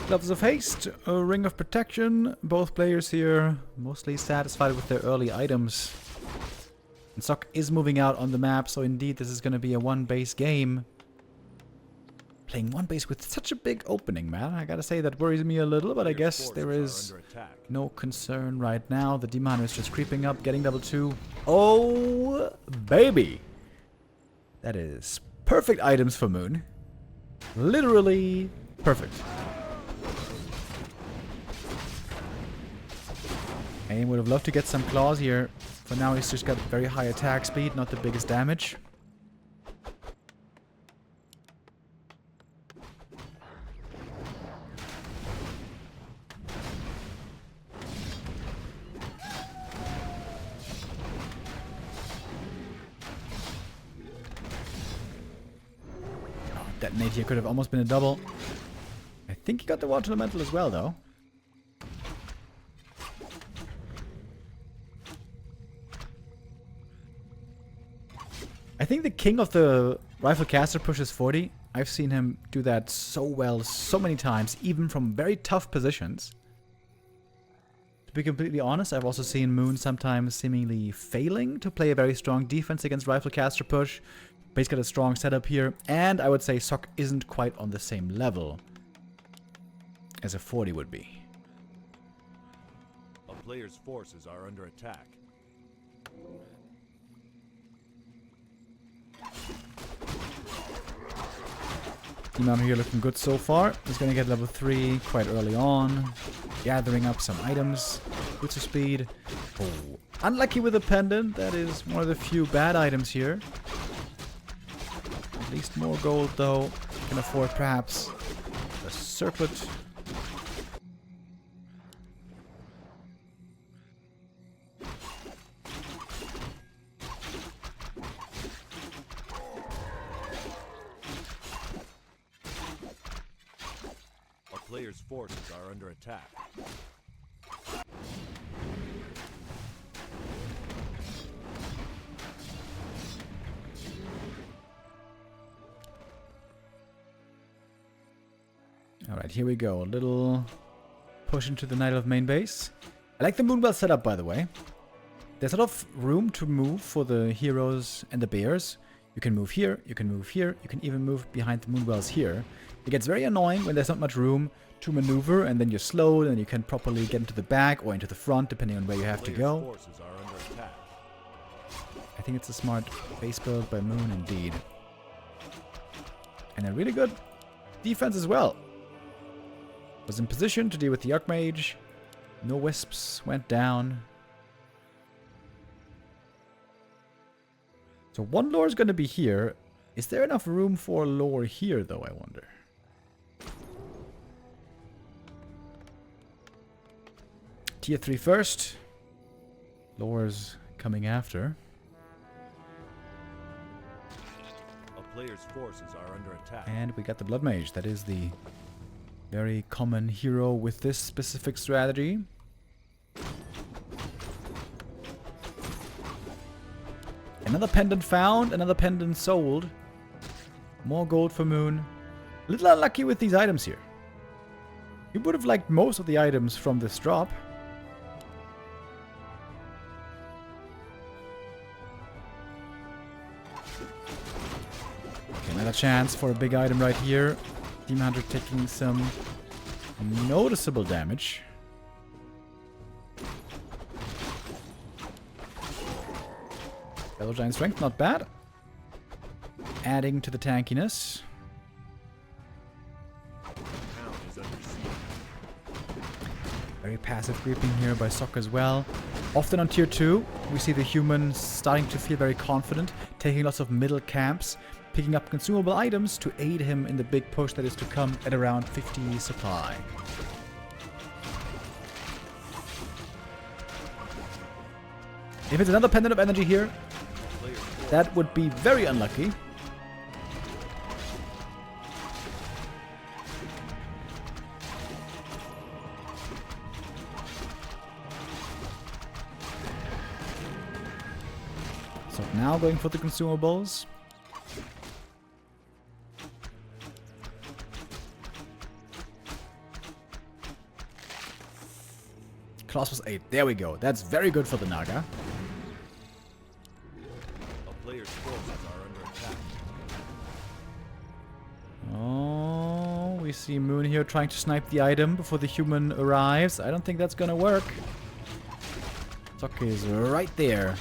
Gloves of Haste, a Ring of Protection. Both players here mostly satisfied with their early items. And Sok is moving out on the map, so indeed this is going to be a one-base game. Playing one base with such a big opening, man. I gotta say, that worries me a little, but I guess there is no concern right now. The Demon Hunter is just creeping up, getting level 2. Oh, baby! That is perfect items for Moon. Literally perfect. Aim would have loved to get some claws here. For now, he's just got very high attack speed, not the biggest damage. Detonate here could have almost been a double. I think he got the Water Elemental as well, though. I think the king of the rifle caster pushes 40. I've seen him do that so well so many times, even from very tough positions. To be completely honest, I've also seen Moon sometimes seemingly failing to play a very strong defense against rifle caster push. But he's got a strong setup here, and I would say Sok isn't quite on the same level as a 40 would be. A player's forces are under attack. Demon here looking good so far. He's going to get level 3 quite early on. Gathering up some items. Boots of speed. Oh, unlucky with the pendant. That is one of the few bad items here. At least more gold, though. Can afford perhaps a circlet. A player's forces are under attack. Alright, here we go. A little push into the Night of main base. I like the Moonwell setup, by the way. There's a lot of room to move for the heroes and the bears. You can move here, you can move here, you can even move behind the Moonwells here. It gets very annoying when there's not much room to maneuver, and then you're slowed, and you can properly get into the back or into the front, depending on where you have to go. I think it's a smart base build by Moon, indeed. And a really good defense as well. Was in position to deal with the Archmage. No wisps, went down. So one lore is going to be here. Is there enough room for lore here, though, I wonder? Tier 3 first. Lore's coming after. A player's forces are under attack. And we got the Blood Mage. That is the very common hero with this specific strategy. Another pendant found, another pendant sold. More gold for Moon. A little unlucky with these items here. You would have liked most of the items from this drop. Okay, another chance for a big item right here. Demon Hunter taking some noticeable damage. Fellow Giant Strength, not bad. Adding to the tankiness. Very passive creeping here by Sok as well. Often on tier 2, we see the human starting to feel very confident, taking lots of middle camps, picking up consumable items to aid him in the big push that is to come at around 50 supply. If it's another pendant of energy here, that would be very unlucky. So now going for the consumables. Claws was 8. There we go. That's very good for the Naga. A player's forces are under attack. Oh, we see Moon here trying to snipe the item before the human arrives. I don't think that's gonna work. Sock is right there.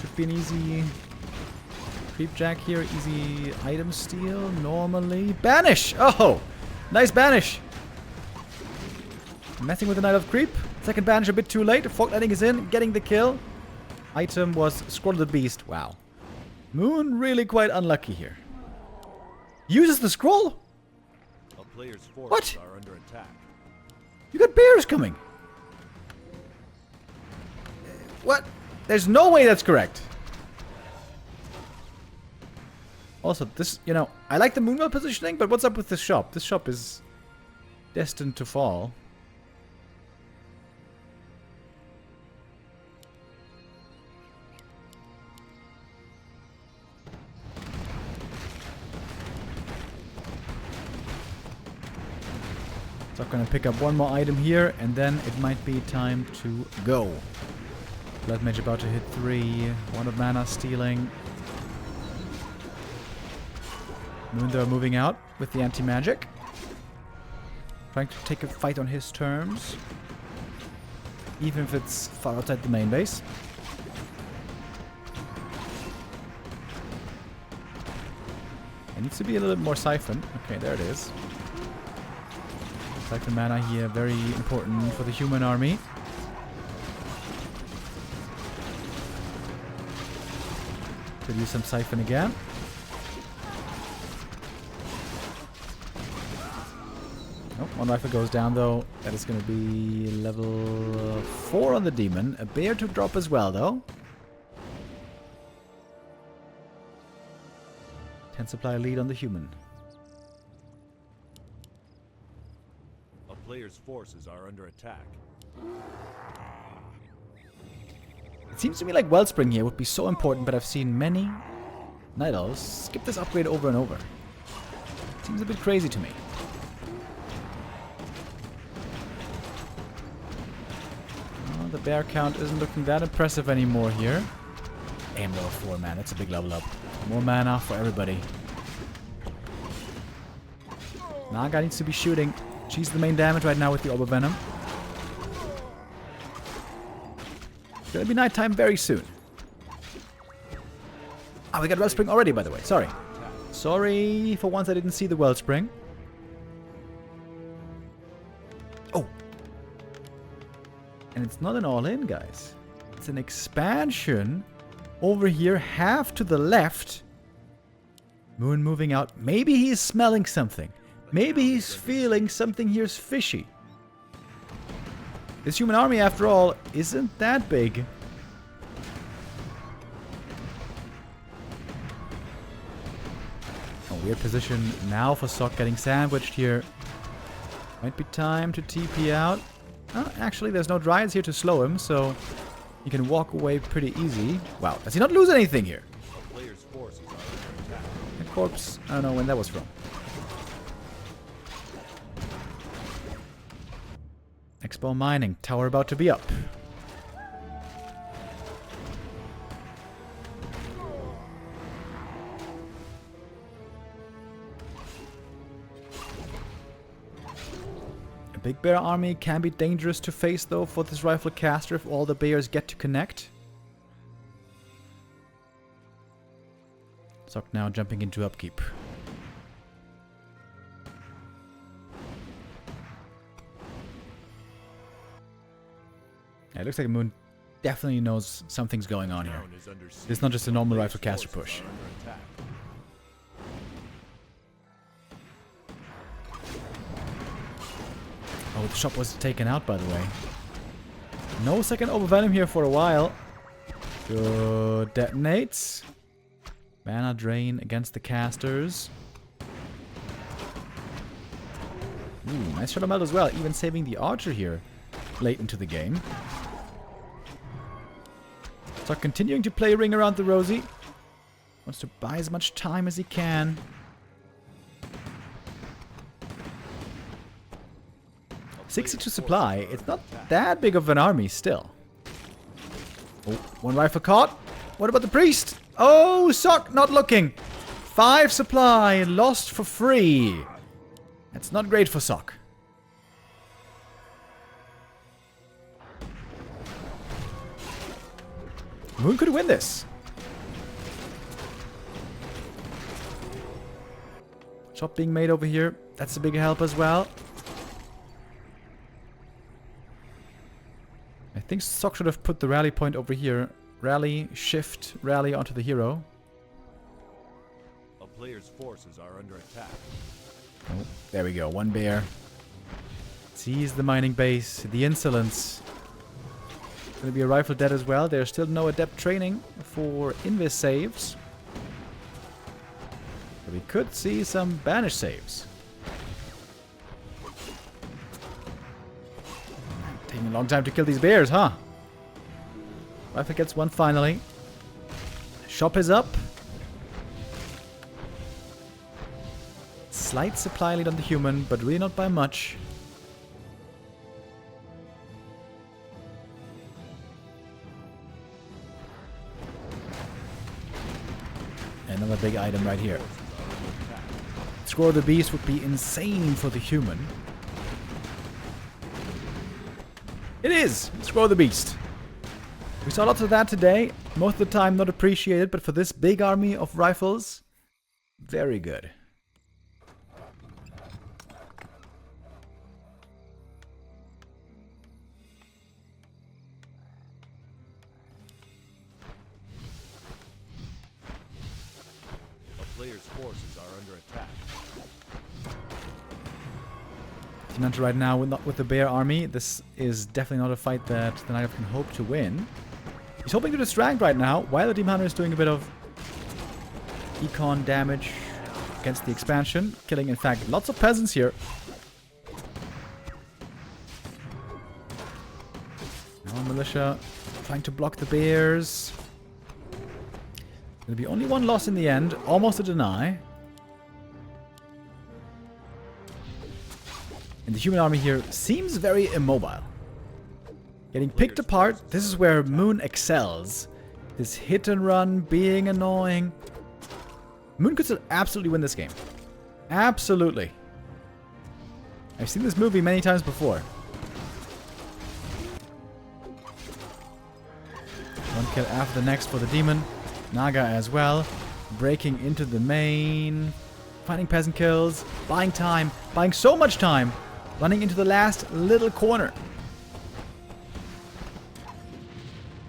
Should be an easy creep jack here. Easy item steal normally. Banish! Oh! Nice banish! Messing with the Knight of Creep. Second banish a bit too late. Forklighting is in, getting the kill. Item was Scroll of the Beast. Wow. Moon really quite unlucky here. Uses the scroll? A player's forces What? are under attack. You got bears coming. What? There's no way that's correct. Also, this, you know, I like the Moonwell positioning, but what's up with this shop? This shop is destined to fall. So I'm gonna pick up one more item here, and then it might be time to go. Blood Mage about to hit 3. One of mana stealing. Moondor moving out with the anti-magic. Trying to take a fight on his terms. Even if it's far outside the main base. It needs to be a little bit more siphon. Okay, there it is. Siphon mana here, very important for the human army. Could use some siphon again. Oh, one rifle goes down though. That is going to be level 4 on the demon. A bear to drop as well though. 10 supply lead on the human. A player's forces are under attack. It seems to me like Wellspring here would be so important, but I've seen many Night Owls skip this upgrade over and over. Seems a bit crazy to me. Oh, the bear count isn't looking that impressive anymore here. Aim level 4, man. That's a big level up. More mana for everybody. Naga needs to be shooting. She's the main damage right now with the Orb of Venom. It's gonna be nighttime very soon. Ah, we got Wellspring already, by the way. Sorry. Sorry, for once I didn't see the Wellspring. Oh. And it's not an all-in, guys. It's an expansion. Over here, half to the left. Moon moving out. Maybe he's smelling something. Maybe he's feeling something here's fishy. This human army, after all, isn't that big. A weird position now for Sok getting sandwiched here. Might be time to TP out. Oh, actually, there's no Dryads here to slow him, so he can walk away pretty easy. Wow, does he not lose anything here? A player's forces are under attack. A corpse. I don't know when that was from. Expo mining. Tower about to be up. A big bear army can be dangerous to face though for this rifle caster if all the bears get to connect. Sok now jumping into upkeep. Yeah, it looks like Moon definitely knows something's going on here. It's not just a normal rifle caster push. Oh, the shop was taken out, by the way. No second Overvenom here for a while. Good detonates. Mana drain against the casters. Ooh, nice Shadow Meld as well, even saving the archer here late into the game. So continuing to play Ring Around the Rosie. Wants to buy as much time as he can. 62 supply. It's not that big of an army still. Oh, one rifle caught. What about the priest? Oh, Sock not looking. 5 supply lost for free. That's not great for Sock. Moon could win this. Shop being made over here. That's a big help as well. I think Sock should have put the rally point over here. Rally, shift, rally onto the hero. A player's forces are under attack. Oh, there we go. One bear. Sees the mining base. The insolence. Gonna be a rifle dead as well. There's still no adept training for invis saves. But we could see some banish saves. Taking a long time to kill these bears, huh? Rifle gets one finally. Shop is up. Slight supply lead on the human, but really not by much. Another big item right here. Score the beast would be insane for the human. It is! Score the beast. We saw lots of that today. Most of the time not appreciated, but for this big army of rifles, very good. A player's forces are under attack. Team Hunter right now, not with the bear army. This is definitely not a fight that the Knight can hope to win. He's hoping to distract right now, while the Team Hunter is doing a bit of econ damage against the expansion. Killing, in fact, lots of peasants here. Now militia trying to block the bears. There'll be only one loss in the end. Almost a deny. And the human army here seems very immobile. Getting picked apart. This is where Moon excels. This hit and run, being annoying. Moon could still absolutely win this game. Absolutely. I've seen this movie many times before. One kill after the next for the demon. Naga as well. Breaking into the main. Finding peasant kills. Buying time. Buying so much time. Running into the last little corner.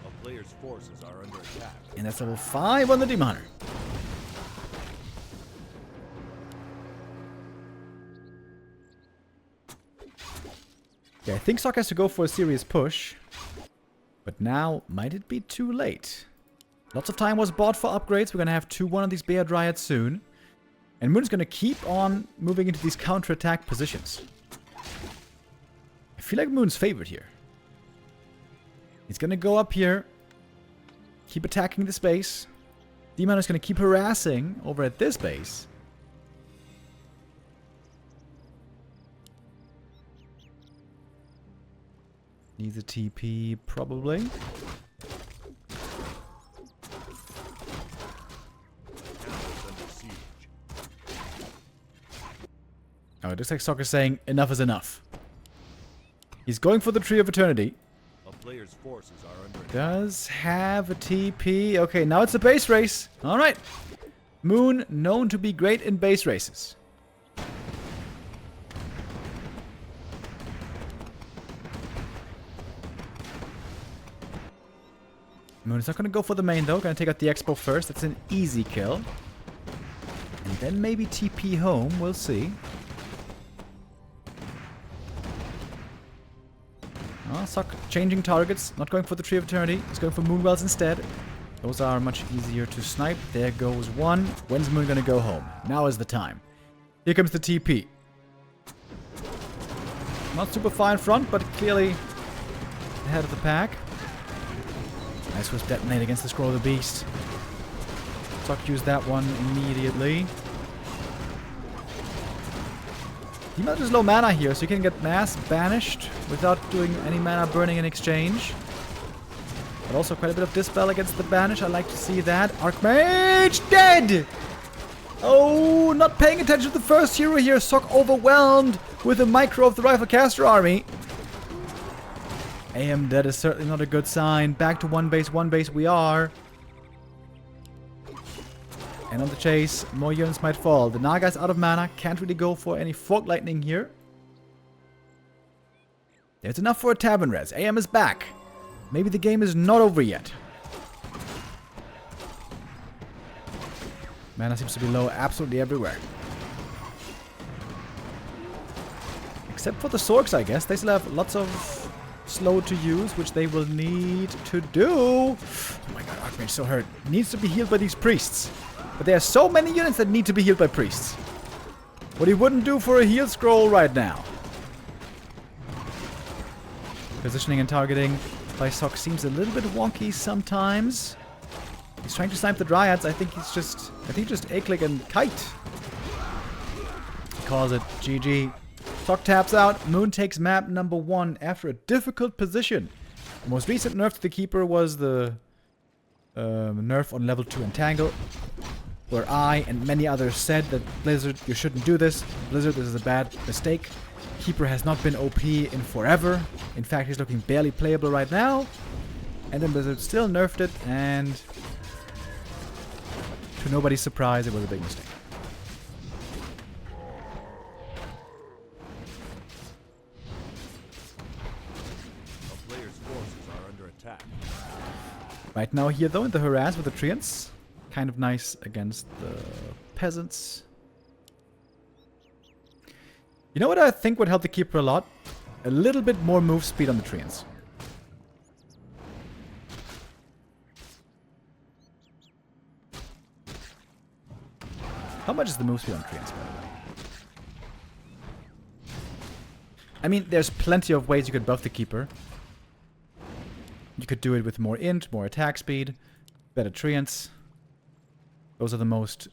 A player's forces are under attack. And that's level 5 on the Demon Hunter. Okay, I think Sok has to go for a serious push. But now, might it be too late? Lots of time was bought for upgrades. We're going to have 2-1 on these Bear Dryads soon. And Moon's going to keep on moving into these counterattack positions. I feel like Moon's favored here. He's going to go up here. Keep attacking this base. Demon is going to keep harassing over at this base. Needs a TP, probably. Oh, it looks like Sok is saying enough is enough. He's going for the Tree of Eternity. A player's forces are under attack. Does have a TP. Okay, now it's a base race. All right. Moon, known to be great in base races. Moon is not going to go for the main, though. Going to take out the Expo first. That's an easy kill. And then maybe TP home. We'll see. Oh, Sok changing targets. Not going for the Tree of Eternity. He's going for Moonwells instead. Those are much easier to snipe. There goes one. When's Moon going to go home? Now is the time. Here comes the TP. Not super far in front, but clearly ahead of the pack. Nice Wisp detonate against the Scroll of the Beast. Sok used that one immediately. Demon is low mana here, so you can get Mass banished without doing any mana burning in exchange. But also quite a bit of dispel against the banish. I like to see that. Archmage dead! Oh, not paying attention to the first hero here. Sok overwhelmed with a micro of the Rifle Caster army. AM dead is certainly not a good sign. Back to one base we are. And on the chase, more units might fall. The Naga's out of mana. Can't really go for any Fog Lightning here. There's enough for a Tavern Res. AM is back. Maybe the game is not over yet. Mana seems to be low absolutely everywhere. Except for the Sorks, I guess. They still have lots of slow to use, which they will need to do. Oh my god, Archmage so hurt. Needs to be healed by these priests. But there are so many units that need to be healed by priests. What he wouldn't do for a heal scroll right now. Positioning and targeting by Sok seems a little bit wonky sometimes. He's trying to snipe the Dryads. I think just A-click and kite. He calls it GG. Sok taps out. Moon takes map number 1 after a difficult position. The most recent nerf to the Keeper was the nerf on level 2 Entangle, where I and many others said that Blizzard, you shouldn't do this. Blizzard, this is a bad mistake. Keeper has not been OP in forever. In fact, he's looking barely playable right now. And then Blizzard still nerfed it, and to nobody's surprise, it was a big mistake. A player's forces are under attack. Right now here though, in the harass with the Treants. Kind of nice against the peasants. You know what I think would help the Keeper a lot? A little bit more move speed on the Treants. How much is the move speed on Treants, by the way? I mean, there's plenty of ways you could buff the Keeper. You could do it with more int, more attack speed, better Treants. Those are the most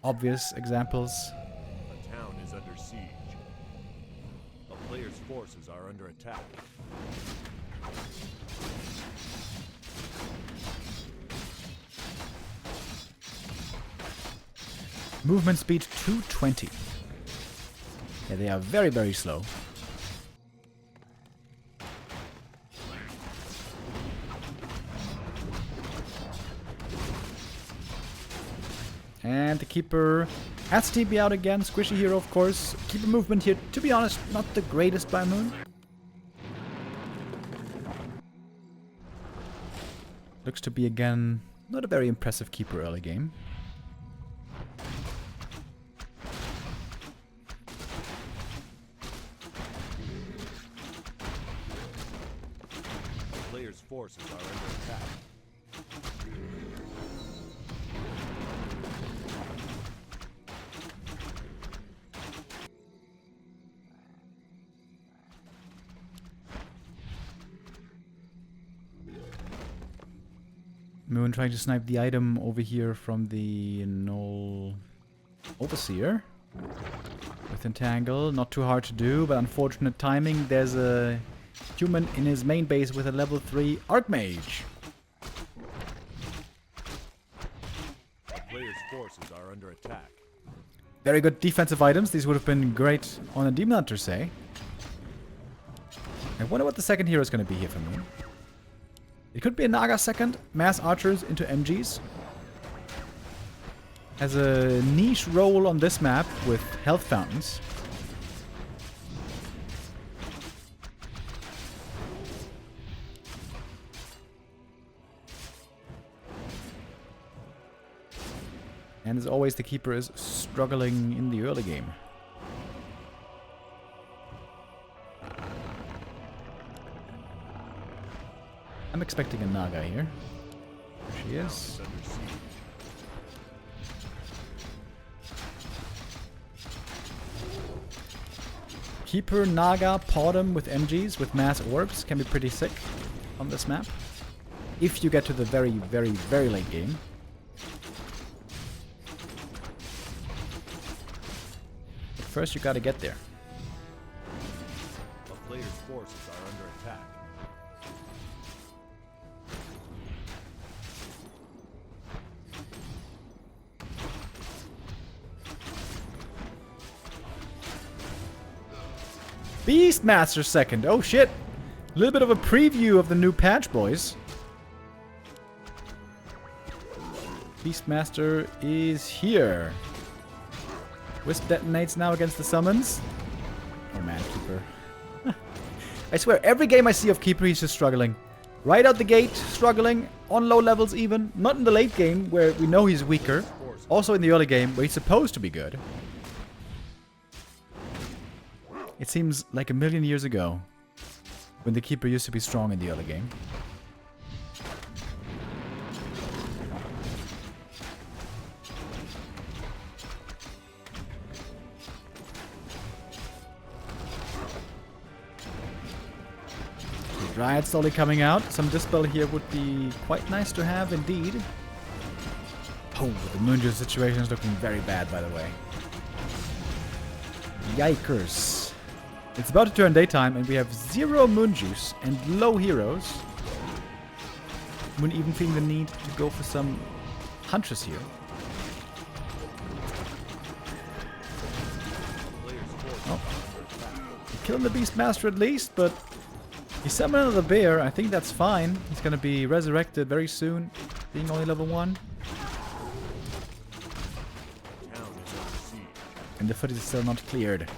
obvious examples. A town is under siege. A player's forces are under attack. Movement speed 220. Yeah, they are very, very slow. And the Keeper has TB out again. Squishy hero, of course. Keeper movement here, to be honest, not the greatest by Moon. Looks to be, again, not a very impressive Keeper early game. The player's forces are under attack. Moon trying to snipe the item over here from the Null Overseer. With Entangle, not too hard to do, but unfortunate timing. There's a human in his main base with a level 3 Archmage. The player's forces are under attack. Very good defensive items. These would have been great on a Demon Hunter, say. I wonder what the second hero is going to be here for Moon. It could be a Naga second. Mass Archers into MGs. Has a niche role on this map with health fountains. And as always, the Keeper is struggling in the early game. I'm expecting a Naga here. There she is. Keeper, Naga, Podem with MGs, with mass orbs can be pretty sick on this map. If you get to the very, very, very late game. But first you gotta get there. player's forces are under attack. Beastmaster second. Oh shit. A little bit of a preview of the new patch, boys. Beastmaster is here. Wisp detonates now against the summons. Oh man, Keeper. I swear, every game I see of Keeper, he's just struggling. Right out the gate, struggling. On low levels even. Not in the late game, where we know he's weaker. Also in the early game, where he's supposed to be good. It seems like a million years ago, when the Keeper used to be strong in the early game. Dryad slowly coming out. Some Dispel here would be quite nice to have indeed. Oh, the Moonjuice situation is looking very bad, by the way. Yikers. It's about to turn daytime and we have 0 Moonjuice and low heroes. Moon even feeling the need to go for some Huntress here. Oh. Killing the Beastmaster at least, but he summoned another bear. I think that's fine. He's going to be resurrected very soon, being only level 1. And the footage is still not cleared.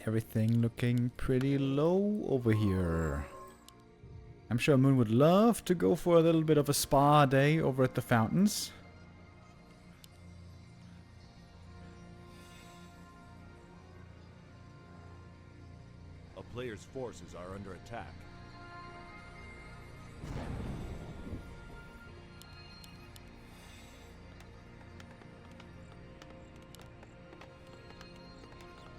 Everything looking pretty low over here. I'm sure Moon would love to go for a little bit of a spa day over at the fountains. A player's forces are under attack.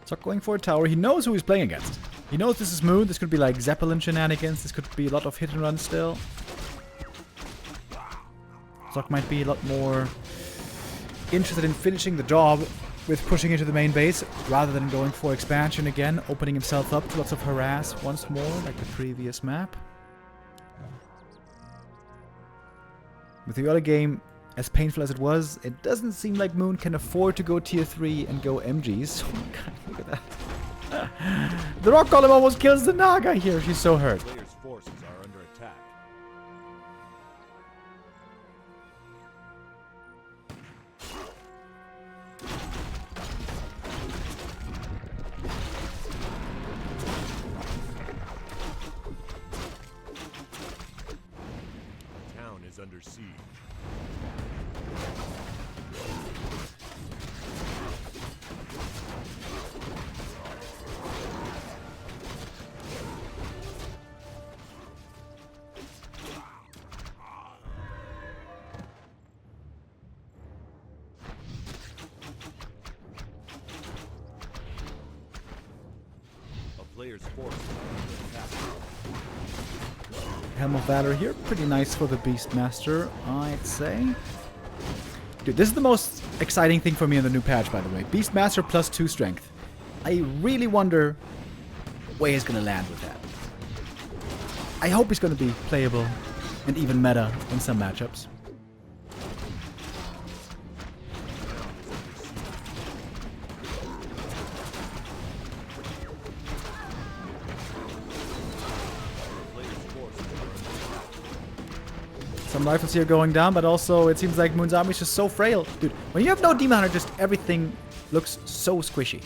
Start going for a tower. He knows who he's playing against. He knows this is Moon. This could be like Zeppelin shenanigans. This could be a lot of hit and run still. Zoc might be a lot more interested in finishing the job with pushing into the main base rather than going for expansion again, opening himself up to lots of harass once more like the previous map. With the early game, as painful as it was, it doesn't seem like Moon can afford to go tier 3 and go MGs. Oh my god, look at that. The rock column almost kills the Naga here. She's so hurt. Player's forces are under attack. The town is under siege. Player's force Helm of Valor here. Pretty nice for the Beastmaster, I'd say. Dude, this is the most exciting thing for me in the new patch, by the way. Beastmaster plus 2 strength. I really wonder where he's going to land with that. I hope he's going to be playable and even meta in some matchups. Some rifles here going down, but also it seems like Moon's army is just so frail. Dude, when you have no Demon Hunter, just everything looks so squishy.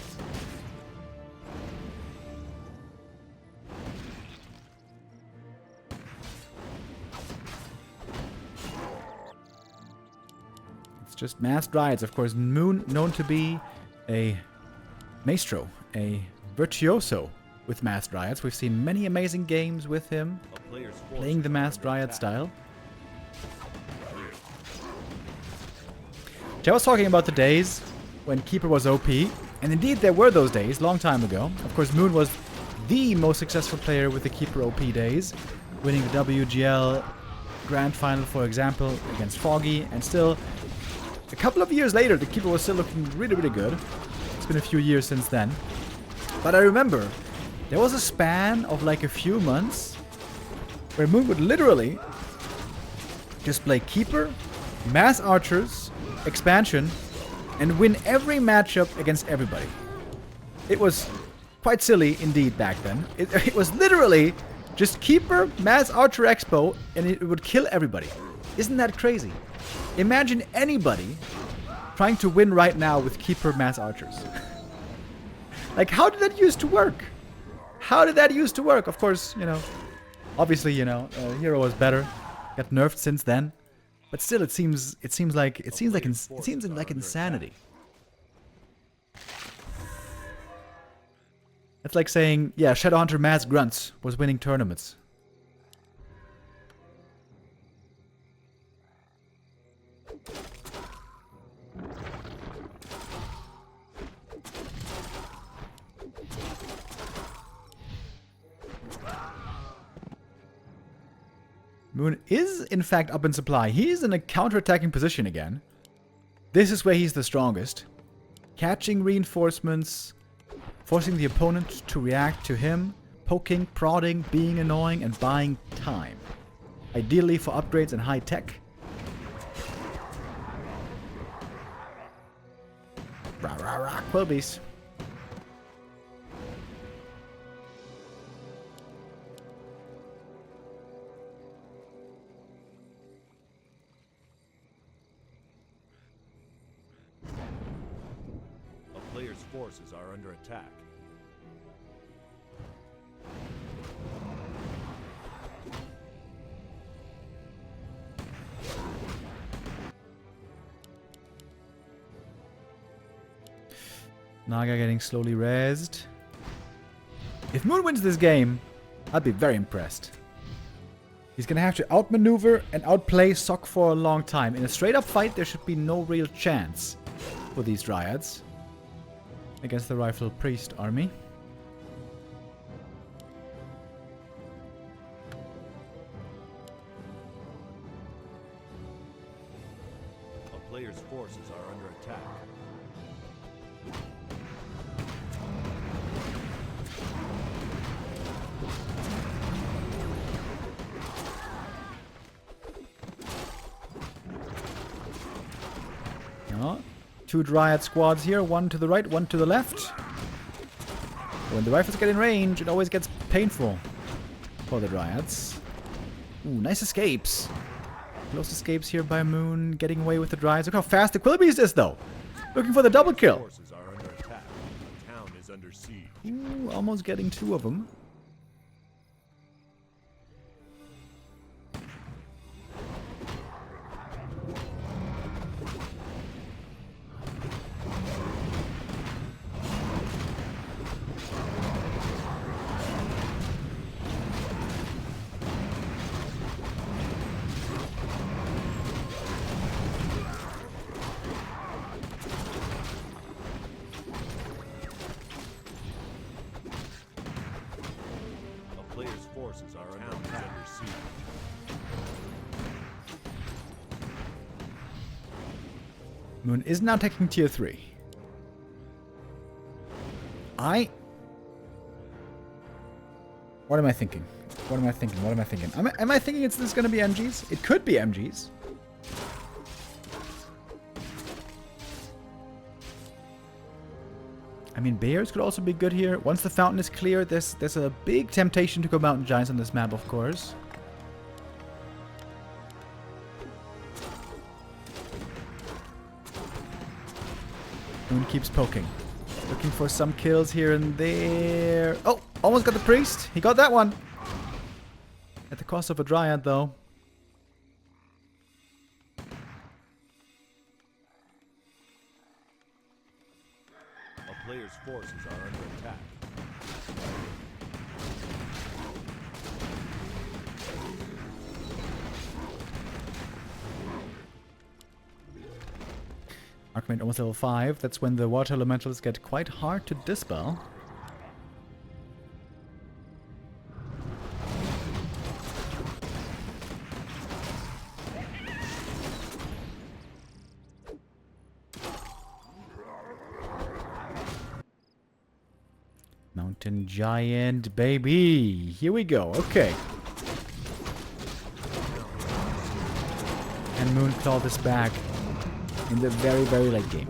It's just mass Dryads. Of course, Moon known to be a maestro, a virtuoso with Masked Dryads. We've seen many amazing games with him, A player's playing the forces are Masked under Dryad attack. style. I was talking about the days when Keeper was OP, and indeed there were those days, long time ago. Of course, Moon was the most successful player with the Keeper OP days, winning the WGL Grand Final, for example, against Foggy, and still, a couple of years later, the Keeper was still looking really, really good. It's been a few years since then. But I remember, there was a span of like a few months where Moon would literally just play Keeper, Mass Archers, Expansion, and win every matchup against everybody. It was quite silly indeed back then. It was literally just Keeper, Mass Archer Expo, and it would kill everybody. Isn't that crazy? Imagine anybody trying to win right now with Keeper, Mass Archers. Like, how did that used to work? How did that used to work? Of course, you know, obviously, you know, Hero was better. Got nerfed since then. But still, it seems like insanity. It's like saying, yeah, Shadowhunter Mass Grunts was winning tournaments. Moon is, in fact, up in supply. He is in a counter-attacking position again. This is where he's the strongest. Catching reinforcements, forcing the opponent to react to him, poking, prodding, being annoying, and buying time. Ideally for upgrades and high tech. Rah rah rah, Quilbies. A player's forces are under attack. Naga getting slowly rezzed. If Moon wins this game, I'd be very impressed. He's gonna have to outmaneuver and outplay Sok for a long time. In a straight up fight, there should be no real chance for these Dryads against the Rifle Priest army. A player's forces are under attack. Yeah. Two Dryad squads here, one to the right, one to the left. When the rifles get in range, it always gets painful for the Dryads. Ooh, nice escapes. Close escapes here by Moon, getting away with the Dryads. Look how fast the Quilbeast is, though. Looking for the double kill. Forces are under attack. The town is under siege. Ooh, almost getting two of them. A player's forces are under attack. Under siege. Moon is now taking tier 3. What am I thinking? What am I thinking? What am I thinking? Am I thinking this is going to be MGs? It could be MGs. I mean, Bears could also be good here. Once the fountain is clear, there's a big temptation to go Mountain Giants on this map, of course. Moon keeps poking. Looking for some kills here and there. Oh, almost got the priest. He got that one. At the cost of a Dryad, though. A player's forces are under attack. Archmage almost level 5. That's when the water elementals get quite hard to dispel. Mountain Giant, baby! Here we go, okay. And Moonclaw this back in the very, very late game.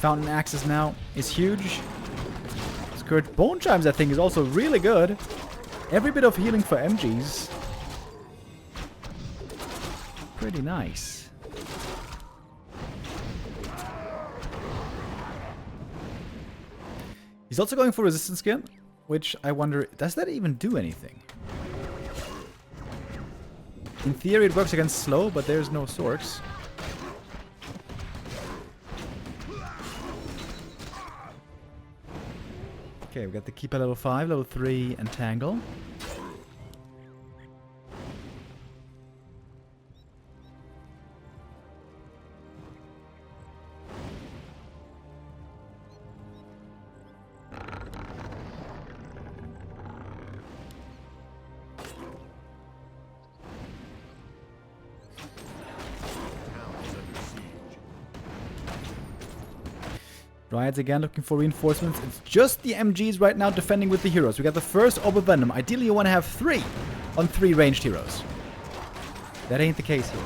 Fountain Axis now is huge. Skirt Bone Chimes, I think, is also really good. Every bit of healing for MGs. Pretty nice. He's also going for resistance skin, which I wonder, does that even do anything? In theory it works against slow, but there's no sorks. Okay, we got the Keeper level 5, level 3 Entangle. Dryads again looking for reinforcements. It's just the MGs right now defending with the heroes. We got the first Orb of Venom. Ideally you want to have 3 on 3 ranged heroes. That ain't the case here.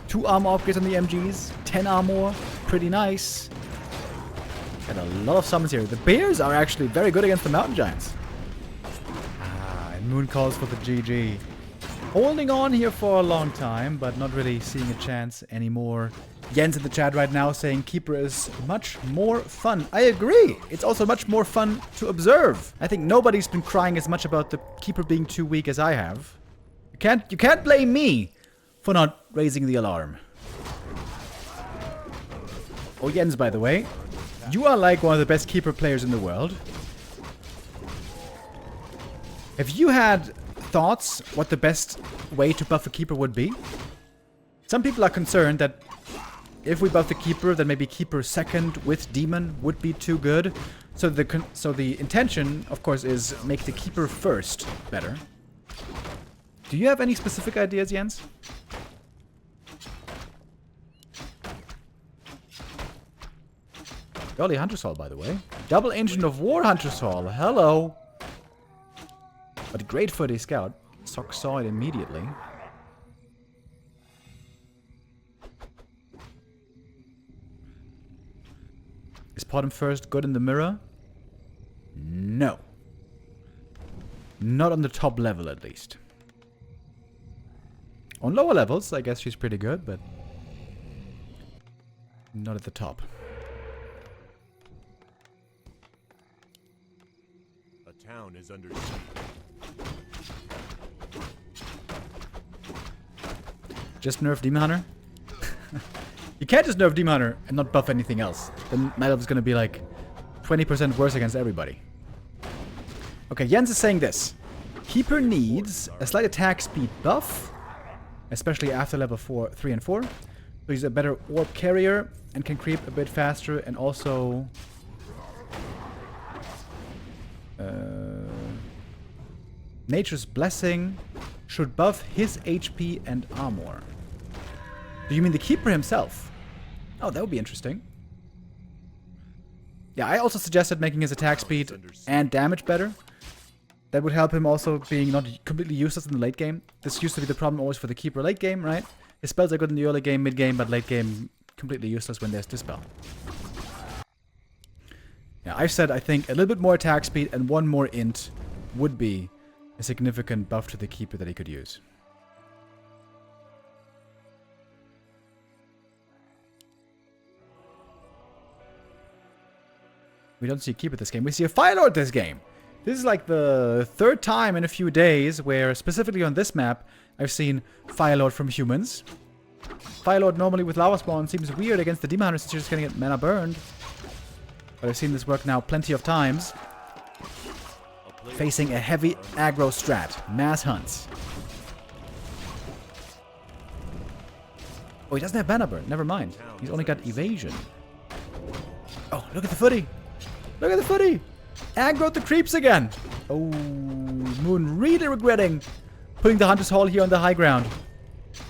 2 armor upgrades on the MGs. 10 armor. Pretty nice. Got a lot of summons here. The bears are actually very good against the mountain giants. And Moon calls for the GG. Holding on here for a long time, but not really seeing a chance anymore. Jens in the chat right now saying Keeper is much more fun. I agree. It's also much more fun to observe. I think nobody's been crying as much about the Keeper being too weak as I have. You can't blame me for not raising the alarm. Oh, Jens, by the way, you are like one of the best Keeper players in the world. Have you had thoughts what the best way to buff a Keeper would be? Some people are concerned that if we buff the Keeper, then maybe Keeper second with Demon would be too good. So the intention, of course, is make the Keeper first better. Do you have any specific ideas, Jens? Jolly Hunter's Hall, by the way. Double Ancient of War Hunter's Hall. Hello. But great for the scout. Sock saw it immediately. Is Bottom First good in the mirror? No. Not on the top level, at least. On lower levels, I guess she's pretty good, but not at the top. A town is under siege. Just nerf Demon Hunter? You can't just nerf Demon Hunter and not buff anything else. Then Night Elf is gonna be like 20% worse against everybody. Okay, Jens is saying this. Keeper needs a slight attack speed buff, especially after level 3 and 4. So he's a better orb carrier and can creep a bit faster, and also Nature's Blessing should buff his HP and armor. Do you mean the Keeper himself? Oh, that would be interesting. Yeah, I also suggested making his attack speed and damage better. That would help him also being not completely useless in the late game. This used to be the problem always for the Keeper late game, right? His spells are good in the early game, mid game, but late game completely useless when there's Dispel. Yeah, I've said I think a little bit more attack speed and 1 more int would be a significant buff to the Keeper that he could use. We don't see a Keeper this game. We see a Fire Lord this game. This is like the 3rd time in a few days where, specifically on this map, I've seen Fire Lord from humans. Fire Lord normally with Lava Spawn seems weird against the Demon Hunter since you're just gonna get mana burned. But I've seen this work now plenty of times. Facing a heavy aggro strat. Mass hunts. Oh, he doesn't have Banner Burn. Never mind. He's only got evasion. Oh, look at the footy. Look at the footy. Aggroed the creeps again. Oh, Moon really regretting putting the Hunter's Hall here on the high ground.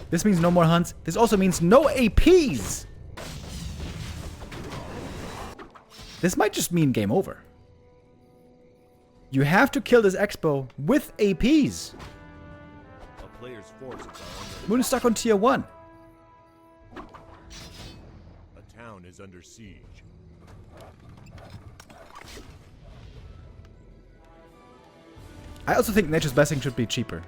This means no more hunts. This also means no APs. This might just mean game over. You have to kill this Expo with APs. A player's forces are under Moon is stuck on tier 1. A town is under siege. I also think Nature's Blessing should be cheaper.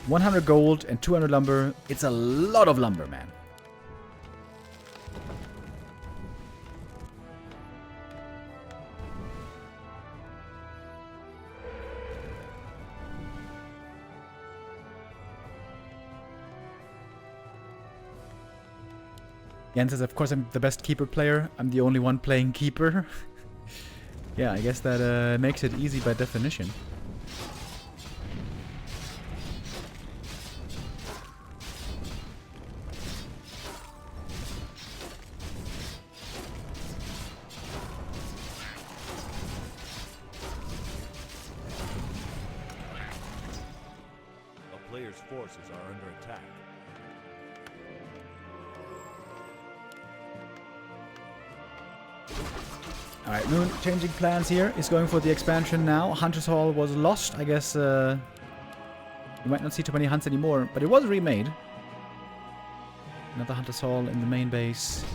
100 gold and 200 lumber. It's a lot of lumber, man. Jan says, of course, I'm the best keeper player. I'm the only one playing keeper. Yeah, I guess that makes it easy by definition. A player's forces are under attack. Alright, Moon changing plans here. He's going for the expansion now. Hunter's Hall was lost. I guess you might not see too many hunts anymore, but it was remade. Another Hunter's Hall in the main base.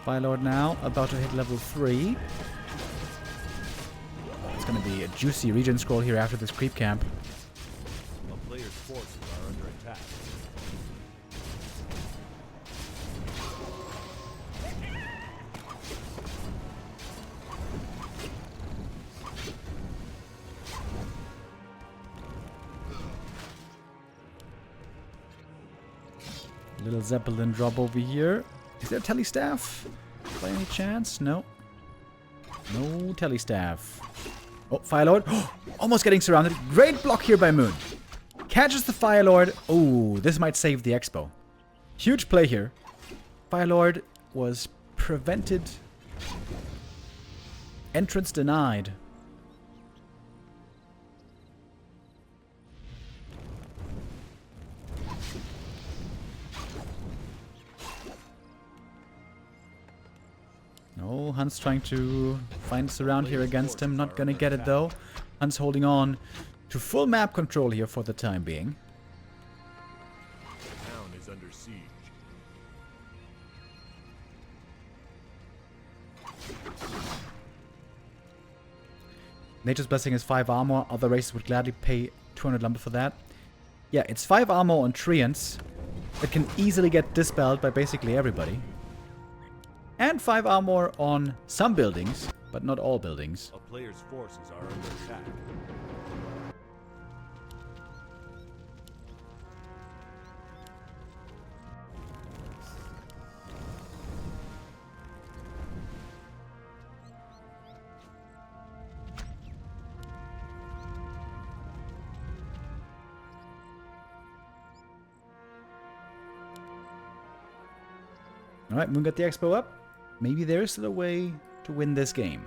Firelord now, about to hit level 3. It's going to be a juicy region scroll here after this creep camp. A player's forces are under attack. Little Zeppelin drop over here. Is there a telestaff by any chance? No. No telestaff. Oh, Firelord. Almost getting surrounded. Great block here by Moon. Catches the Firelord. Oh, this might save the Expo. Huge play here. Firelord was prevented. Entrance denied. No, Hunt's trying to find surround here against him. Not gonna get it though. Hunt's holding on to full map control here for the time being. The town is under siege. Nature's Blessing is 5 armor. Other races would gladly pay 200 lumber for that. Yeah, it's 5 armor on Treants that can easily get dispelled by basically everybody. And 5 armor on some buildings, but not all buildings. A player's forces are under attack. Alright, Moon got the Expo up. Maybe there is still a way to win this game.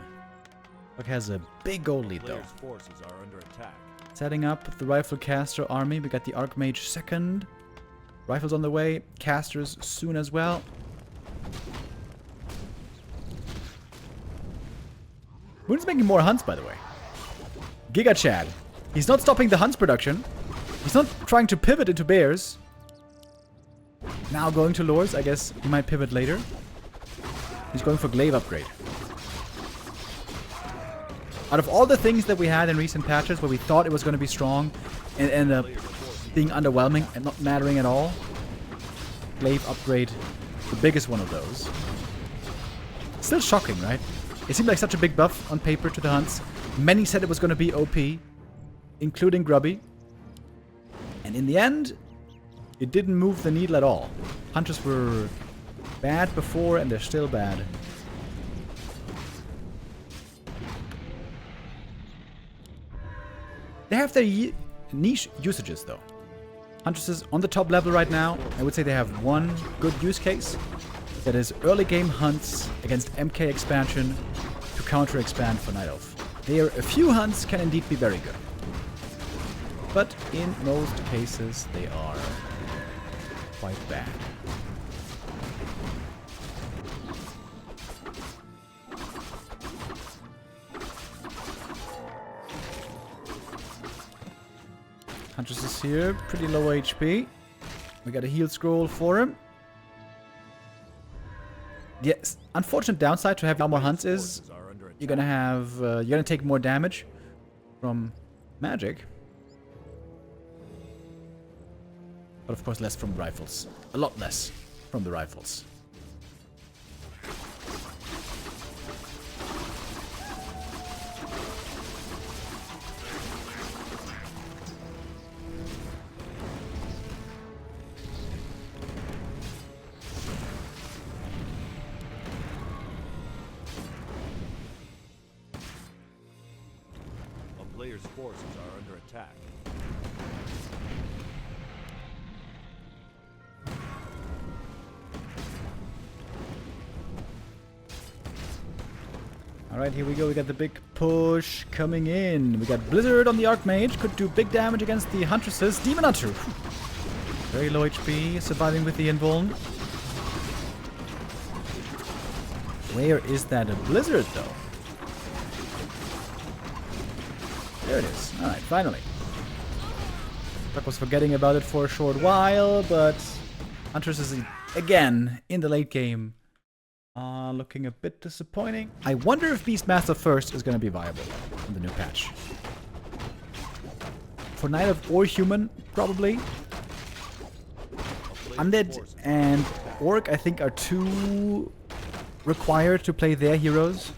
Puck has a big goal lead though. Player's forces are under attack. Setting up the Rifle Caster army. We got the Archmage second. Rifles on the way. Casters soon as well. Moon's making more hunts, by the way. Giga Chad. He's not stopping the hunts production. He's not trying to pivot into bears. Now going to lures. I guess he might pivot later. He's going for glaive upgrade. Out of all the things that we had in recent patches where we thought it was going to be strong and end up being underwhelming and not mattering at all, glaive upgrade, the biggest one of those. Still shocking, right? It seemed like such a big buff on paper to the hunts. Many said it was going to be OP, including Grubby. And in the end, it didn't move the needle at all. Hunters were bad before and they're still bad. They have their niche usages though. Huntresses on the top level right now. I would say they have one good use case. That is early game hunts against MK expansion to counter expand for Night Elf. There, a few hunts can indeed be very good. But in most cases, they are quite bad. Huntress is here, pretty low HP. We got a heal scroll for him. Yes, unfortunate downside to having more hunts is you're gonna take more damage from magic. But of course less from rifles. A lot less from the rifles. Players' forces are under attack. Alright, here we go. We got the big push coming in. We got Blizzard on the Archmage. Could do big damage against the Huntresses. Demon Hunter. Very low HP. Surviving with the invuln. Where is that a Blizzard, though? There it is. Alright, finally. I was forgetting about it for a short while, but Huntress is again in the late game. Looking a bit disappointing. I wonder if Beastmaster first is going to be viable in the new patch. For Night Elf or Human, probably. Undead and Orc, I think, are too required to play their heroes.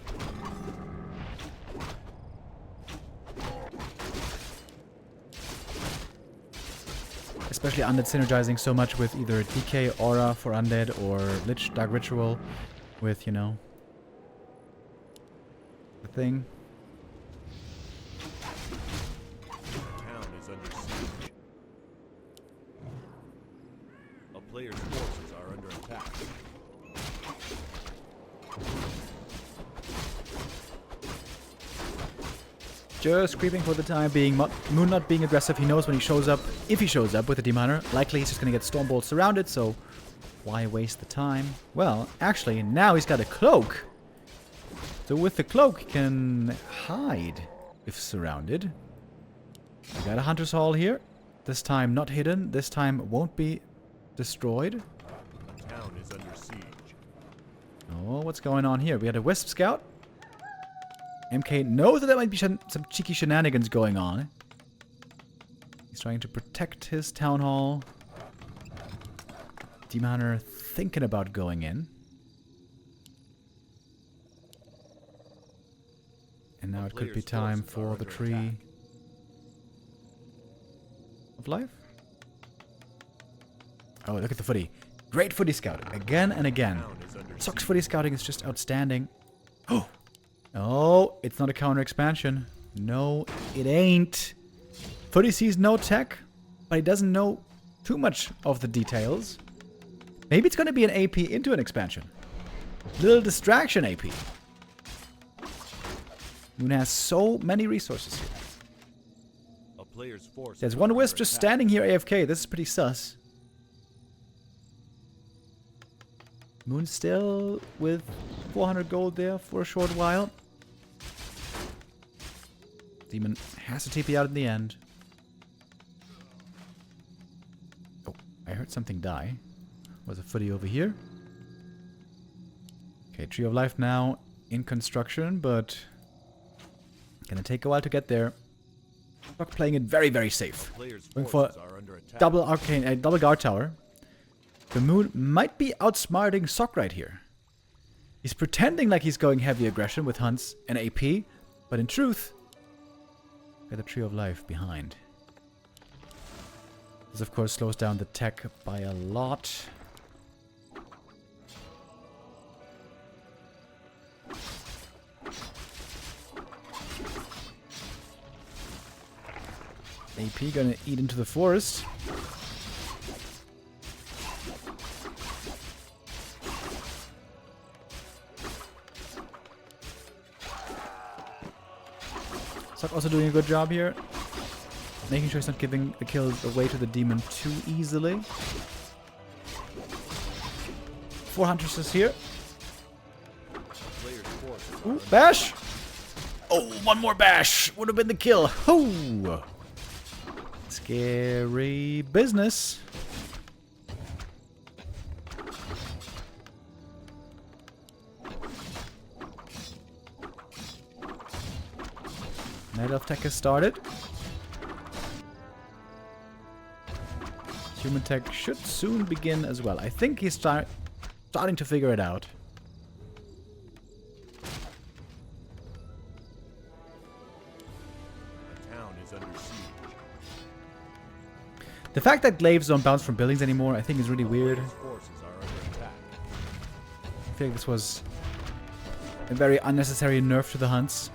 Especially Undead synergizing so much with either DK, Aura for Undead, or Lich, Dark Ritual with, you know, the thing. The town is under siege. A player's forces are under attack. Just creeping for the time being. Moon not being aggressive. He knows when he shows up. If he shows up with a Deminer, likely he's just going to get Stormbolt surrounded, so why waste the time? Well, actually, now he's got a cloak. So with the cloak, he can hide if surrounded. We got a Hunter's Hall here. This time not hidden. This time won't be destroyed. The town is under siege. Oh, what's going on here? We had a Wisp Scout. MK knows that there might be some cheeky shenanigans going on. He's trying to protect his town hall. Demon Hunter thinking about going in. And now it could be time for the Tree of Life. Oh, look at the footy. Great footy scout. Again and again. Sock's footy scouting is just outstanding. Oh! Oh, it's not a counter expansion. No, it ain't. Footy sees no tech, but he doesn't know too much of the details. Maybe it's going to be an AP into an expansion. Little distraction AP. Moon has so many resources here. A player's force. There's one Wisp just standing here AFK. This is pretty sus. Moon still with 400 gold there for a short while. Demon has to TP out in the end. Oh, I heard something die. Was a footy over here. Okay, Tree of Life now in construction, but gonna take a while to get there. Sock playing it very, very safe. Going for double arcane, double guard tower. The Moon might be outsmarting Sock right here. He's pretending like he's going heavy aggression with hunts and AP, but in truth, got the Tree of Life behind. This of course slows down the tech by a lot. AP gonna eat into the forest. also doing a good job here. Making sure he's not giving the kills away to the demon too easily. 4 huntresses here. Ooh, bash! Oh, one more bash! Would have been the kill. Hoo! Scary business. Night Elf tech has started. Human tech should soon begin as well. I think he's starting to figure it out. The town is under siege. The fact that glaives don't bounce from buildings anymore, I think is really weird. Forces are under attack. I feel like this was a very unnecessary nerf to the hunts.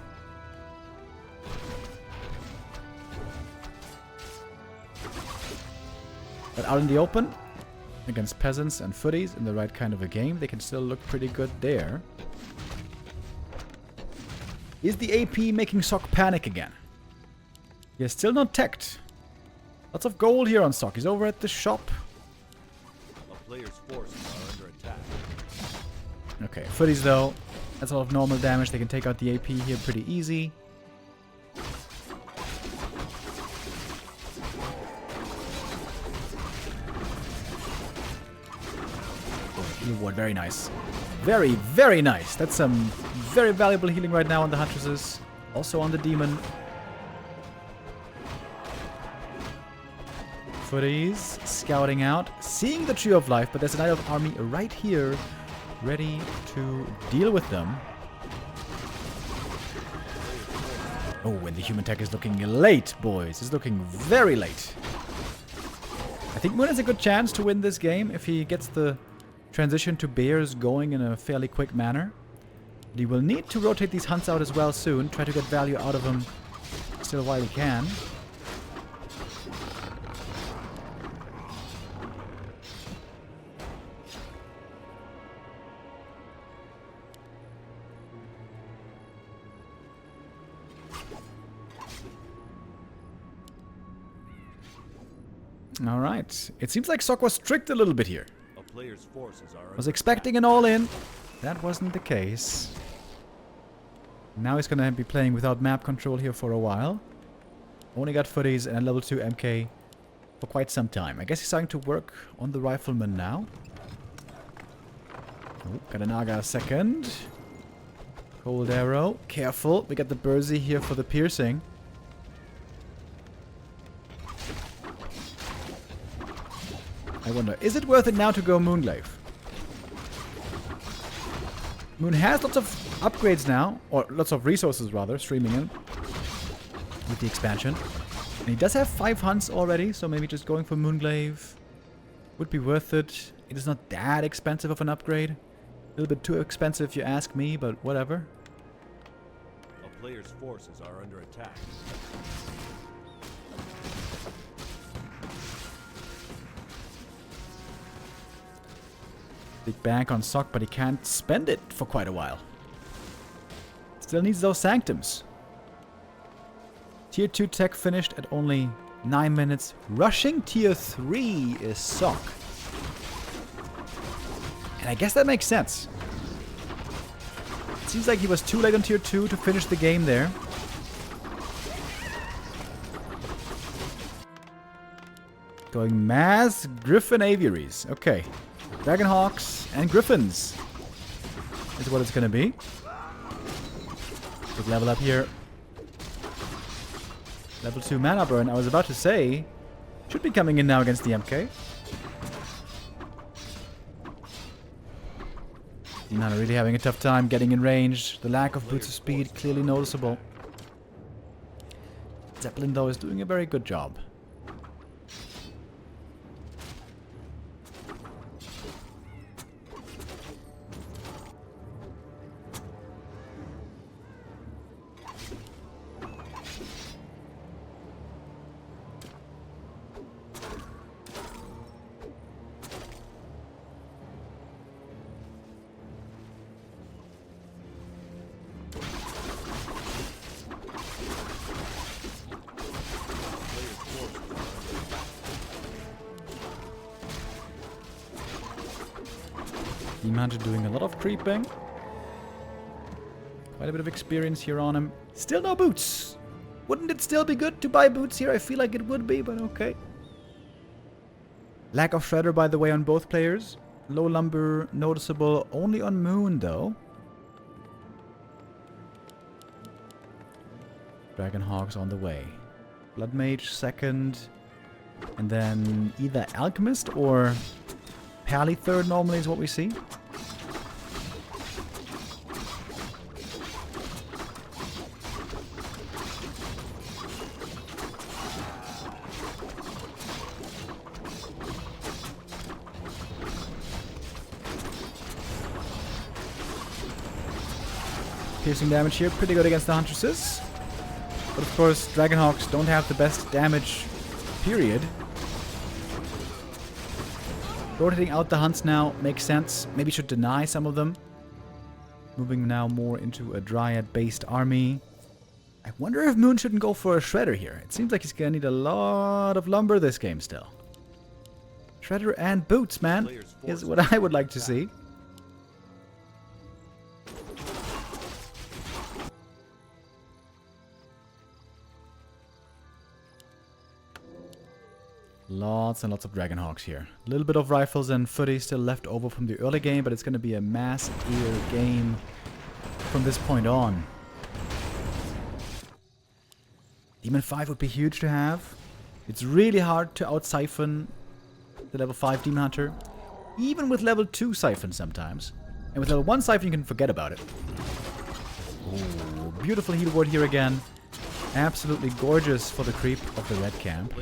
But out in the open, against peasants and footies in the right kind of a game, they can still look pretty good there. Is the AP making Sock panic again? He is still not teched. Lots of gold here on Sock. He's over at the shop. A player's forces are under attack. Okay, footies though, that's a lot of normal damage. They can take out the AP here pretty easy. Heal ward, very nice. Very, very nice. That's some very valuable healing right now on the Huntresses. Also on the Demon. Footies scouting out, seeing the Tree of Life, but there's a Night Elf army right here, ready to deal with them. Oh, and the human tech is looking late, boys. It's looking very late. I think Moon has a good chance to win this game if he gets the transition to bears going in a fairly quick manner. But he will need to rotate these hunts out as well soon. Try to get value out of them still while he can. Alright. It seems like Sok was tricked a little bit here. A player's forces are Was expecting an all-in. That wasn't the case. Now he's gonna be playing without map control here for a while. Only got footies and a level 2 MK for quite some time. I guess he's starting to work on the rifleman now. Oh, got a Naga second. Cold arrow. Careful. We got the Bursey here for the piercing. I wonder, is it worth it now to go Moonglaive? Moon has lots of upgrades now, or lots of resources rather, streaming in with the expansion. And he does have 5 hunts already, so maybe just going for Moonglaive would be worth it. It is not that expensive of an upgrade. A little bit too expensive if you ask me, but whatever. A player's forces are under attack. Big bank on Sok, but he can't spend it for quite a while. Still needs those Sanctums. Tier 2 tech finished at only 9 minutes. Rushing Tier 3 is Sok. And I guess that makes sense. It seems like he was too late on Tier 2 to finish the game there. Going mass Griffin Aviaries. Okay. Dragonhawks and Griffins is what it's gonna be. Big level up here. Level 2 mana burn, I was about to say, should be coming in now against the MK. Not really having a tough time getting in range. The lack of boots of speed clearly noticeable. Zeppelin though is doing a very good job. Demon Hunter doing a lot of creeping. Quite a bit of experience here on him. Still no boots. Wouldn't it still be good to buy boots here? I feel like it would be, but okay. Lack of Shredder, by the way, on both players. Low lumber noticeable only on Moon, though. Dragonhawk's on the way. Blood Mage second. And then either Alchemist or Pally third normally is what we see. Piercing damage here, pretty good against the Huntresses. But of course, Dragonhawks don't have the best damage, period. Rotating out the hunts now makes sense. Maybe should deny some of them. Moving now more into a Dryad-based army. I wonder if Moon shouldn't go for a Shredder here. It seems like he's gonna need a lot of lumber this game still. Shredder and boots, man, is what I would like to see. Lots and lots of Dragonhawks here. A little bit of rifles and footy still left over from the early game, but it's going to be a mass ear game from this point on. Demon 5 would be huge to have. It's really hard to out-siphon the level 5 Demon Hunter. Even with level 2 siphon sometimes. And with level 1 siphon you can forget about it. Oh, beautiful heal ward here again. Absolutely gorgeous for the creep of the red camp.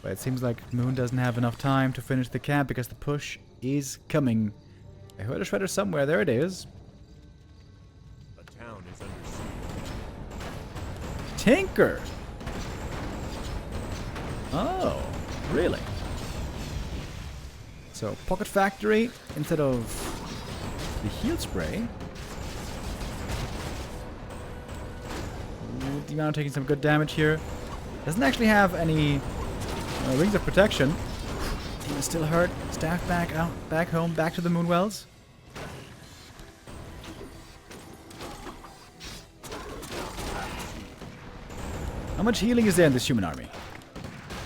But it seems like Moon doesn't have enough time to finish the camp because the push is coming. I heard a Shredder somewhere. There it is. The town is under siege. Tinker! Oh, really? So, Pocket Factory instead of the heal spray. Ooh, Demon taking some good damage here. Doesn't actually have any rings of protection. Demon still hurt. Staff back out, back home, back to the Moonwells. How much healing is there in this human army?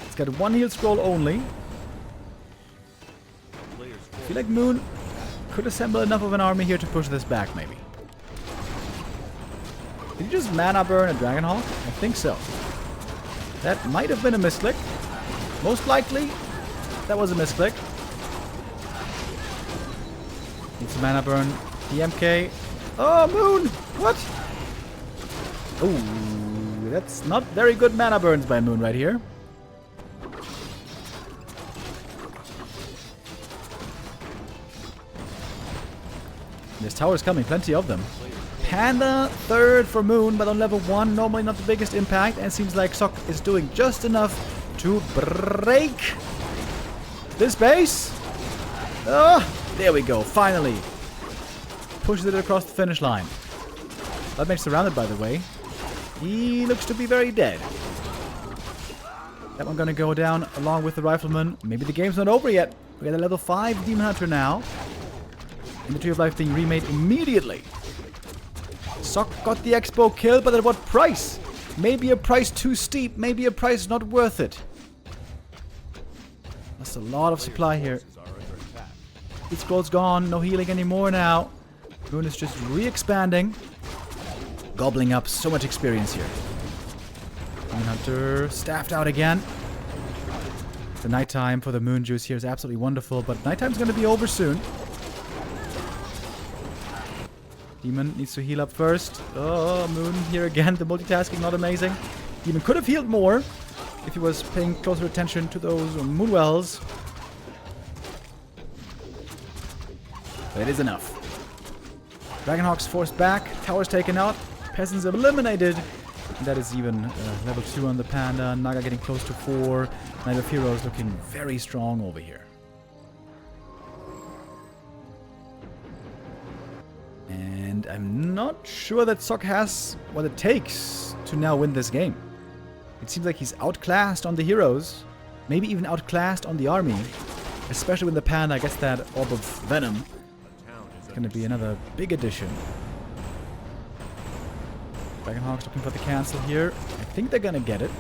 It's got one heal scroll only. I feel like Moon could assemble enough of an army here to push this back, maybe. Did you just mana burn a Dragonhawk? I think so. That might have been a misclick. Most likely, that was a misclick. Needs a mana burn. DMK. Oh, Moon! What? Oh, that's not very good mana burns by Moon right here. There's towers coming, plenty of them. Panda third for Moon, but on level 1, normally not the biggest impact, and seems like Sok is doing just enough to break this base. Oh, there we go, finally. Pushes it across the finish line. That makes surrounded, by the way. He looks to be very dead. That one gonna go down along with the rifleman. Maybe the game's not over yet. We got a level 5 Demon Hunter now. And the Tree of Life being remade immediately. Sok got the Expo kill, but at what price? Maybe a price too steep, maybe a price not worth it. That's a lot of supply here. Heat scroll's gone, no healing anymore now. Moon is just re-expanding. Gobbling up so much experience here. Demon Hunter staffed out again. The nighttime for the Moon Juice here is absolutely wonderful, but nighttime's going to be over soon. Demon needs to heal up first. Oh, Moon here again. The multitasking not amazing. Demon could have healed more if he was paying closer attention to those Moonwells. But it is enough. Dragonhawks forced back. Towers taken out. Peasants eliminated. And that is even level 2 on the Panda. Naga getting close to 4. Knight of Heroes looking very strong over here. And I'm not sure that Sok has what it takes to now win this game. It seems like he's outclassed on the heroes. maybe even outclassed on the army. Especially when the Panda gets that Orb of Venom. It's going to be another big addition. Dragonhawk's looking for the cancel here. I think they're going to get it.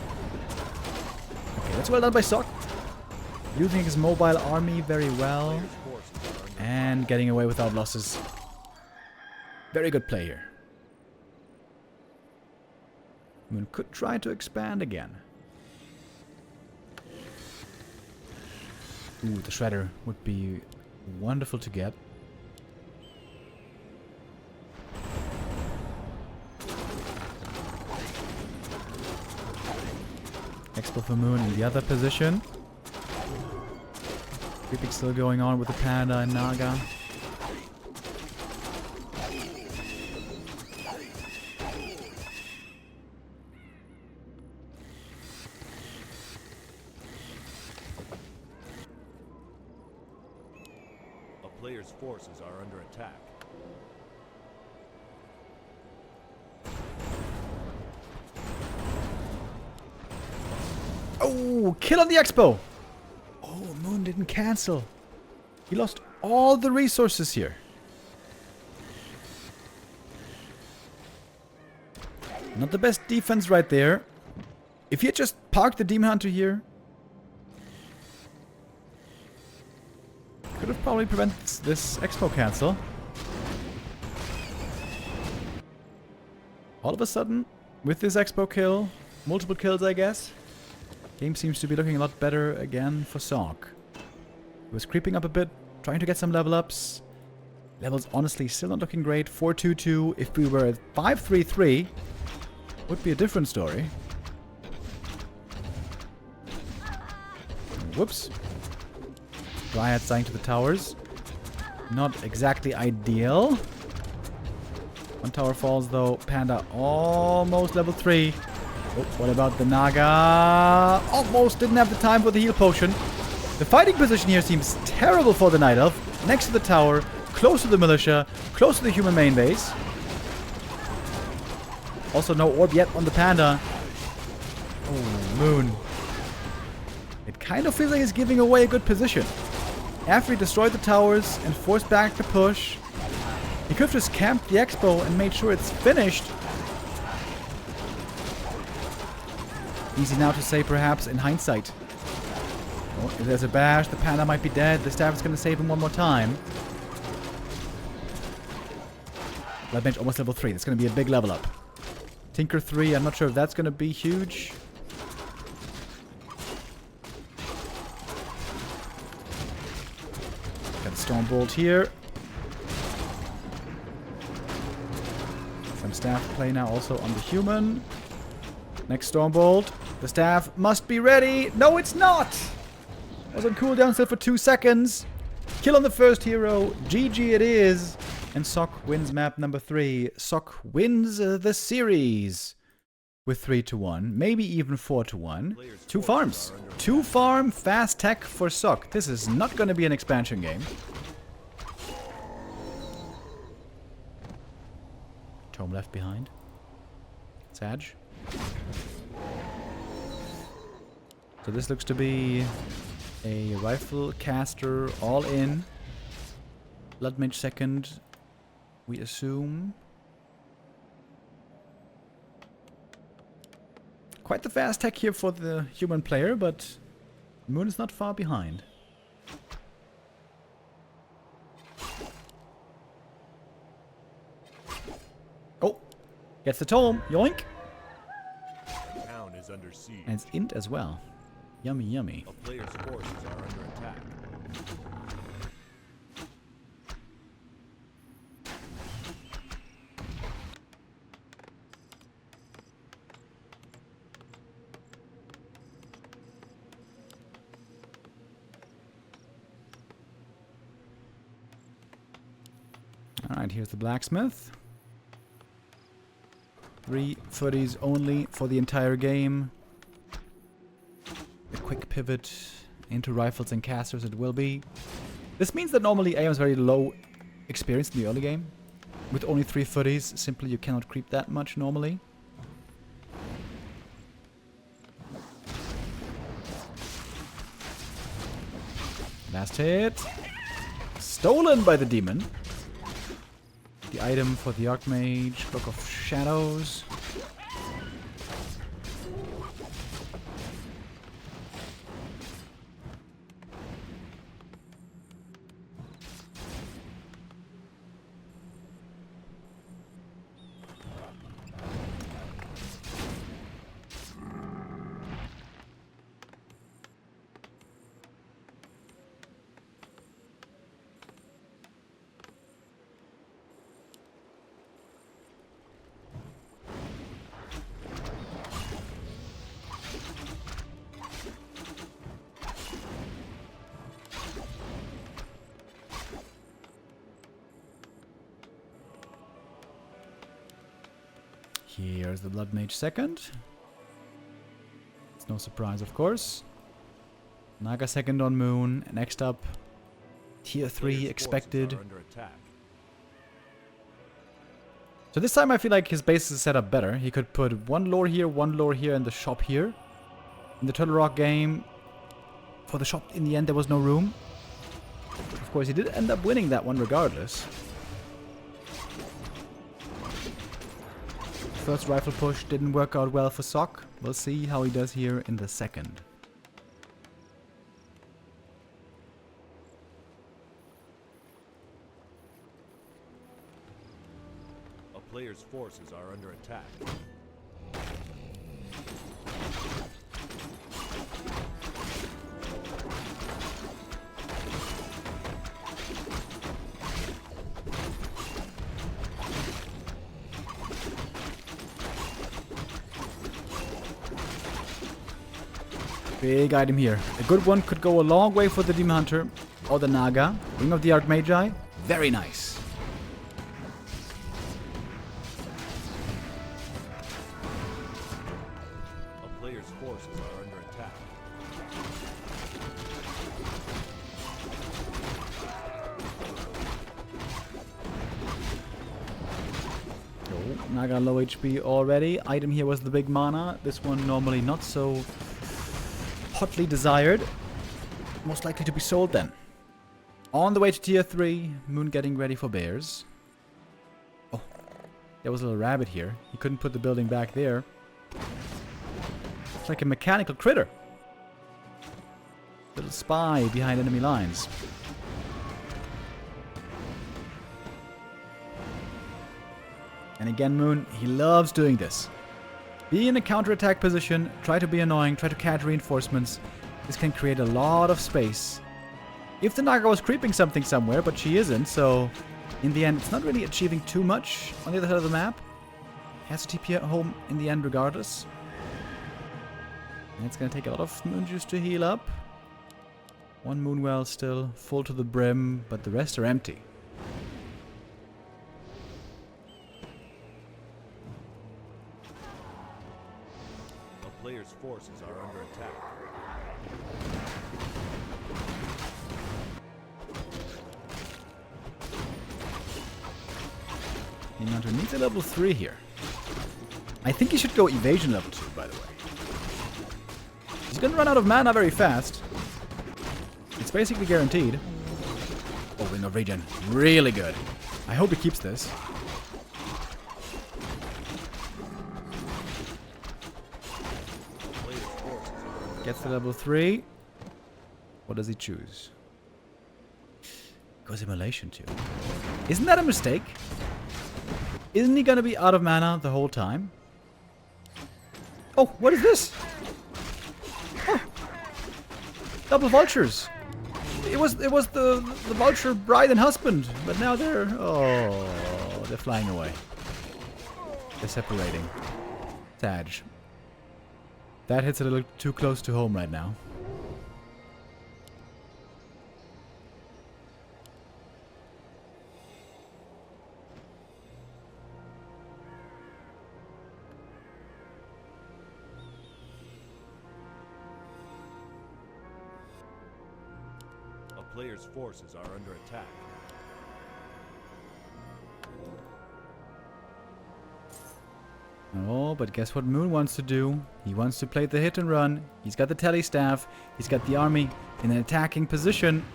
Okay, that's well done by Sok. Using his mobile army very well. And getting away without losses. Very good play here. Moon could try to expand again. Ooh, the Shredder would be wonderful to get. Expo for Moon in the other position. Creeping still going on with the Panda and Naga. Player's forces are under attack. Oh, kill on the Expo! Oh, Moon didn't cancel. He lost all the resources here. Not the best defense right there. If he had just parked the Demon Hunter here, could have probably prevented this Expo cancel. All of a sudden, with this Expo kill, multiple kills I guess, game seems to be looking a lot better again for Sok. He was creeping up a bit, trying to get some level ups. Levels honestly still not looking great. 4-2-2. If we were at 5-3-3, would be a different story. Whoops. Dryad dying to the towers. Not exactly ideal. One tower falls though. Panda almost level 3. Oh, what about the Naga? Almost didn't have the time for the heal potion. The fighting position here seems terrible for the Night Elf. Next to the tower, close to the militia, close to the human main base. Also no orb yet on the Panda. Oh, Moon. It kind of feels like he's giving away a good position. After he destroyed the towers and forced back the push, he could have just camped the Expo and made sure it's finished. Easy now to say, perhaps, in hindsight. Oh, if there's a bash, the Panda might be dead. The staff is going to save him one more time. Bloodmage almost level 3. That's going to be a big level up. Tinker 3, I'm not sure if that's going to be huge. Got Stormbolt here. Some staff play now also on the human. Next Stormbolt. The staff must be ready. No, it's not! Was on cooldown still for 2 seconds. Kill on the first hero. GG it is. And Sok wins map number 3. Sok wins the series with 3-1, maybe even 4-1. 2 farms. 2 farm fast tech for Sok. This is not going to be an expansion game. Tome left behind. Sag. So this looks to be a rifle caster all in. Blood Mage second, we assume. Quite the fast tech here for the human player, but Moon is not far behind. Oh! Gets the tome! Yoink! The town is under siege. And it's int as well. Yummy, yummy. A player's forces are under attack. Alright, here's the blacksmith. 3 footies only for the entire game. A quick pivot into rifles and casters it will be. This means that normally AM is very low experience in the early game. With only 3 footies, simply you cannot creep that much normally. Last hit. Stolen by the demon. The item for the Archmage, Cloak of Shadows. Here's the Blood Mage second. It's no surprise, of course. Naga second on Moon. Next up, Tier 3 expected. So this time I feel like his base is set up better. He could put one lore here, and the shop here. In the Turtle Rock game, for the shop in the end there was no room. Of course, he did end up winning that one regardless. First rifle push didn't work out well for Sock. We'll see how he does here in the second. A player's forces are under attack. Big item here. A good one could go a long way for the Demon Hunter or the Naga. Ring of the Archmagi. Very nice. A player's forces are under attack. Oh, Naga low HP already. Item here was the big mana. This one normally not so hotly desired. Most likely to be sold then. On the way to Tier 3. Moon getting ready for bears. Oh, there was a little rabbit here. He couldn't put the building back there. It's like a mechanical critter. Little spy behind enemy lines. And again, Moon, he loves doing this. Be in a counterattack position, try to be annoying, try to catch reinforcements. This can create a lot of space. If the Naga was creeping something somewhere, but she isn't, so in the end it's not really achieving too much on the other side of the map. Has to TP home in the end regardless. And it's going to take a lot of Moon Juice to heal up. One Moon Well still full to the brim, but the rest are empty. Players' forces are under attack. Demon Hunter needs a level 3 here. I think he should go evasion level 2, by the way. He's gonna run out of mana very fast. It's basically guaranteed. Oh, Ring of Regen. Really good. I hope he keeps this. Gets to level 3. What does he choose? Goes Immolation too. Isn't that a mistake? Isn't he gonna be out of mana the whole time? Oh, what is this? Oh. Double vultures. It was the vulture bride and husband, but now they're flying away. They're separating. Sad. That hits a little too close to home right now. A player's forces are under attack. Oh, but guess what Moon wants to do? He wants to play the hit and run. He's got the tele staff. He's got the army in an attacking position.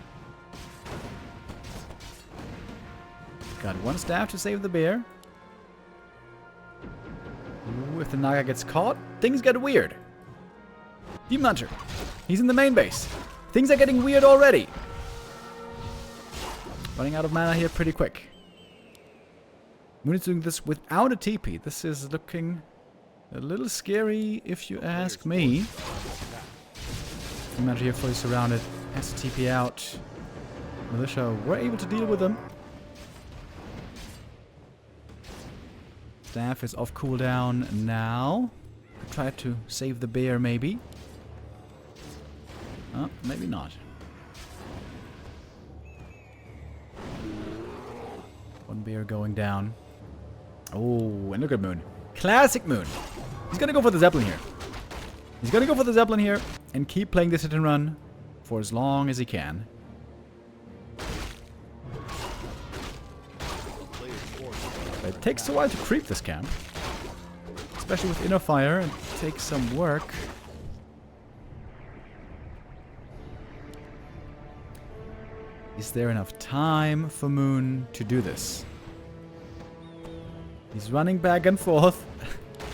Got one staff to save the bear. Ooh, if the Naga gets caught, things get weird. Demon Hunter. He's in the main base. Things are getting weird already. Running out of mana here pretty quick. Moon is doing this without a TP. This is looking a little scary if you ask me. Demon Hunter here fully surrounded. Has to TP out. Militia were able to deal with them. Staff is off cooldown now. Try to save the bear maybe. Oh, maybe not. One bear going down. Oh, and look at Moon. Classic Moon. He's gonna go for the Zeppelin here. He's gonna go for the Zeppelin here and keep playing this hit and run for as long as he can. It takes a while to creep this camp. Especially with inner fire. It takes some work. Is there enough time for Moon to do this? He's running back and forth,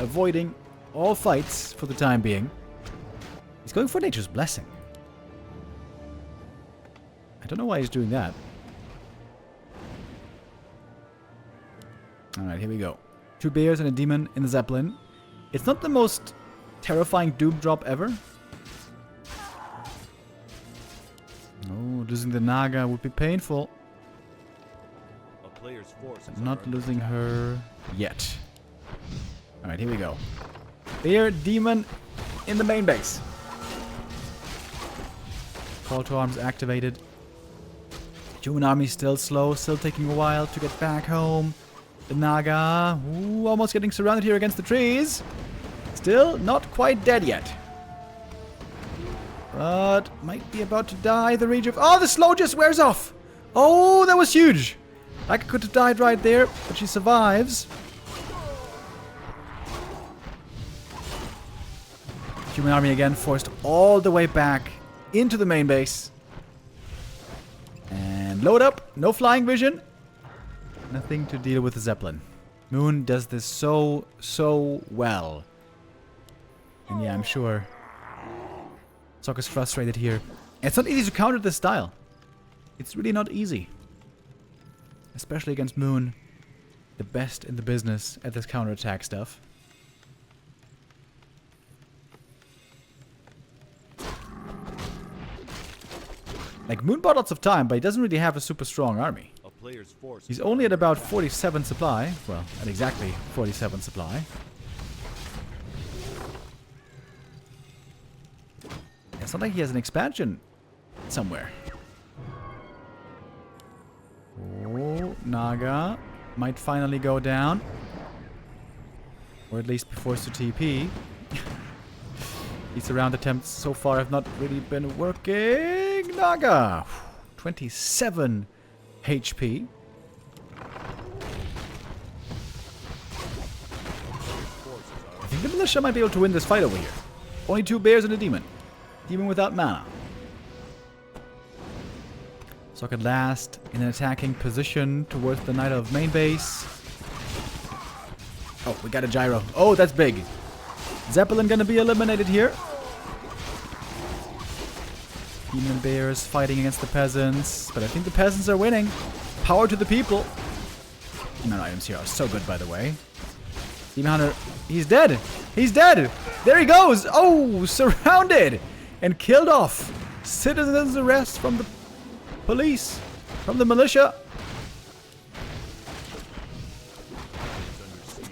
avoiding all fights for the time being. He's going for Nature's Blessing. I don't know why he's doing that. Alright, here we go. 2 bears and a demon in the Zeppelin. It's not the most terrifying Doom drop ever. Oh, losing the Naga would be painful. Not losing her yet. Alright, here we go. Bear, demon in the main base. Call to arms activated. Human army still slow, still taking a while to get back home. The Naga, ooh, almost getting surrounded here against the trees. Still not quite dead yet. But might be about to die. The rage of... Oh, the slow just wears off. Oh, that was huge. I could have died right there, but she survives. Human army again forced all the way back into the main base. And load up. No flying vision. Nothing to deal with the Zeppelin. Moon does this so well. And yeah, I'm sure Sok is frustrated here. It's not easy to counter this style. It's really not easy. Especially against Moon. The best in the business at this counterattack stuff. Like, Moon bought lots of time, but he doesn't really have a super strong army. He's only at about 47 supply. Well, at exactly 47 supply. It's not like he has an expansion somewhere. Oh, Naga might finally go down. Or at least be forced to TP. These surround attempts so far have not really been working. Naga! 27 HP. I think the militia might be able to win this fight over here. Only 2 bears and a demon. Demon without mana. Sok at last in an attacking position towards the knight of main base. Oh, we got a gyro. Oh, that's big. Zeppelin gonna be eliminated here. Demon bears fighting against the peasants. But I think the peasants are winning. Power to the people. Demon items here are so good, by the way. Demon Hunter, he's dead. He's dead. There he goes. Oh, surrounded. And killed off. Citizens arrest from the police. From the militia.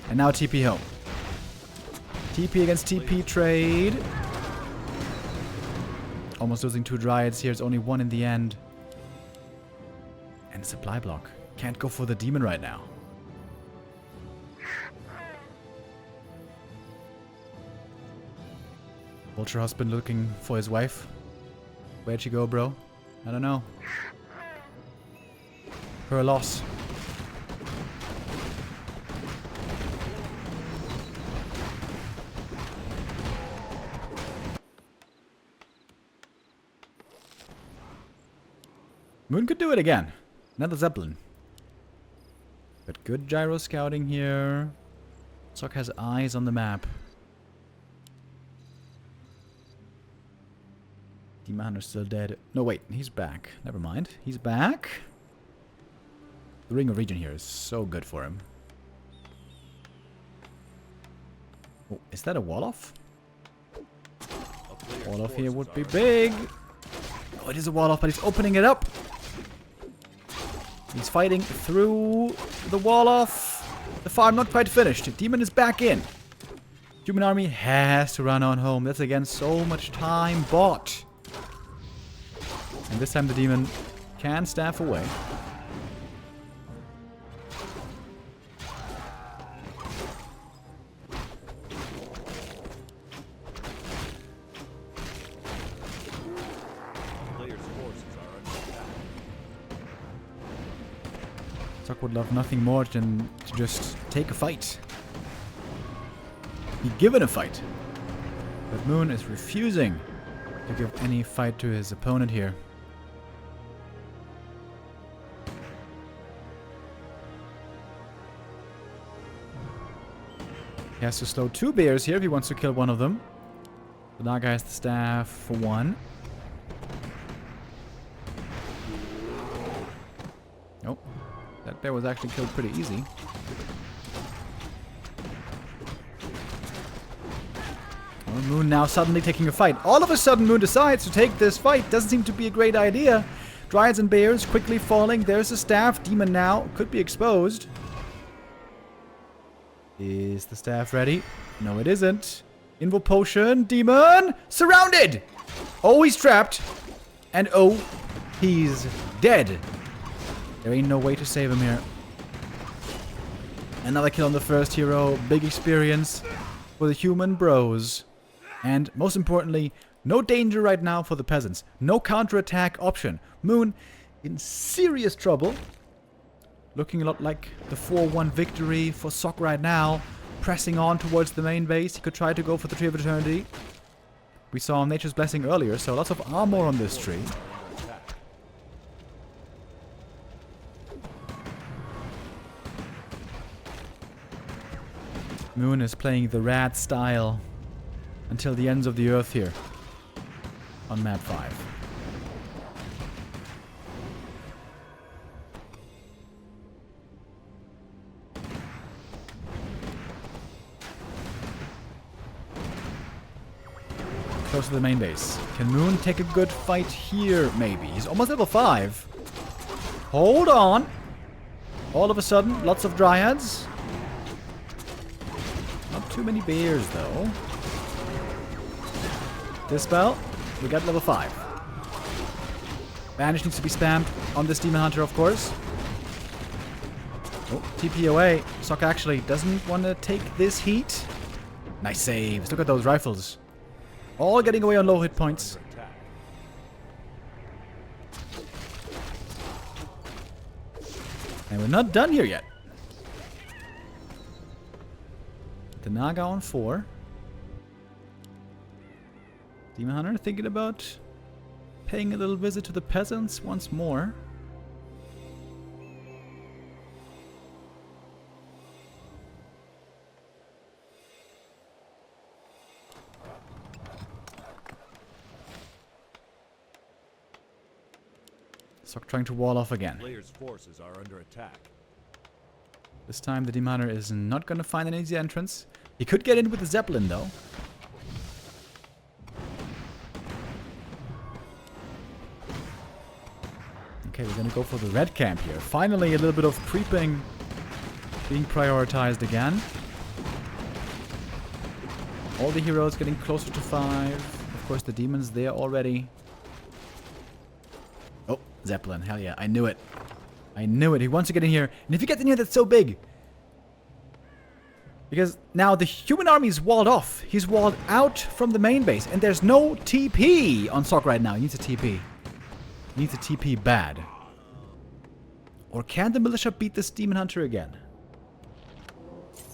And now TP home. TP against TP trade. Almost losing 2 dryads here. It's only 1 in the end. And supply block. Can't go for the demon right now. Vulture husband looking for his wife. Where'd she go, bro? I don't know. Her loss. Moon could do it again. Another Zeppelin. But good gyro scouting here. Sock has eyes on the map. Demon Hunter's still dead. No, wait, he's back. Never mind. He's back. The Ring of Region here is so good for him. Oh, is that a Wolof? Wolof here would be big. Oh, it is a Wolof, but he's opening it up. He's fighting through the Wolof. The farm not quite finished. Demon is back in. Human army has to run on home. That's again so much time bought. And this time the demon can staff away. Sock would love nothing more than to just take a fight. Be given a fight. But Moon is refusing to give any fight to his opponent here. He has to slow 2 bears here if he wants to kill one of them. The Naga has the staff for 1. Nope. That bear was actually killed pretty easy. Well, Moon now suddenly taking a fight. All of a sudden Moon decides to take this fight. Doesn't seem to be a great idea. Dryads and bears quickly falling. There's a staff. Demon now could be exposed. Is the staff ready? No, it isn't. Invo potion. Demon! Surrounded! Oh, he's trapped. And oh, he's dead. There ain't no way to save him here. Another kill on the first hero. Big experience for the human bros. And most importantly, no danger right now for the peasants. No counterattack option. Moon in serious trouble. Looking a lot like the 4-1 victory for Sock right now. Pressing on towards the main base. He could try to go for the Tree of Eternity. We saw Nature's Blessing earlier, so lots of armor on this tree. Moon is playing the rat style until the ends of the earth here on map 5. Close to the main base. Can Moon take a good fight here? Maybe. He's almost level 5. Hold on. All of a sudden, lots of dryads. Not too many bears, though. Dispel. We got level 5. Banish needs to be spammed on this Demon Hunter, of course. Oh, TP away. Sock actually doesn't want to take this heat. Nice saves. Look at those rifles. All getting away on low hit points. And we're not done here yet. The Naga on 4. Demon Hunter thinking about paying a little visit to the peasants once more. Sock trying to wall off again. Players' forces are under attack. This time the Demon Hunter is not going to find an easy entrance. He could get in with the Zeppelin though. Okay, we're going to go for the red camp here. Finally a little bit of creeping being prioritized again. All the heroes getting closer to 5. Of course the demons there already. Oh, Zeppelin. Hell yeah. I knew it. I knew it. He wants to get in here. And if he gets in here, that's so big. Because now the human army is walled off. He's walled out from the main base. And there's no TP on Sock right now. He needs a TP. He needs a TP bad. Or can the militia beat this Demon Hunter again?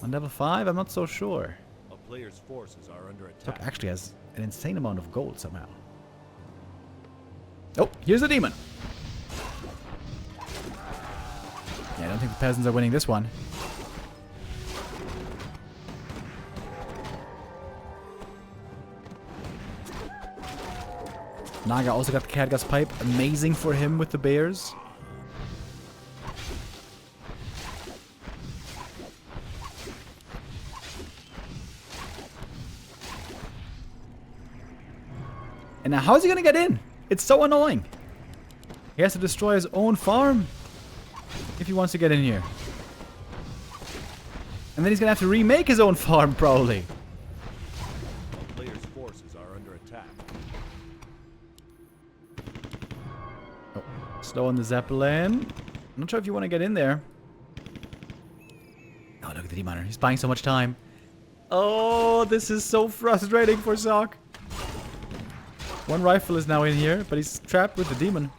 On level 5? I'm not so sure. A player's forces are under attack. Sock actually has an insane amount of gold somehow. Oh, here's the demon. Yeah, I don't think the peasants are winning this one. Naga also got the Khadga's pipe. Amazing for him with the bears. And now how's he gonna get in? It's so annoying. He has to destroy his own farm if he wants to get in here. And then he's gonna have to remake his own farm, probably. The player's forces are under attack. Oh, slow on the Zeppelin. I'm not sure if you want to get in there. Oh, look at the D-Miner. He's buying so much time. Oh, this is so frustrating for Sock. One rifle is now in here, but he's trapped with the demon.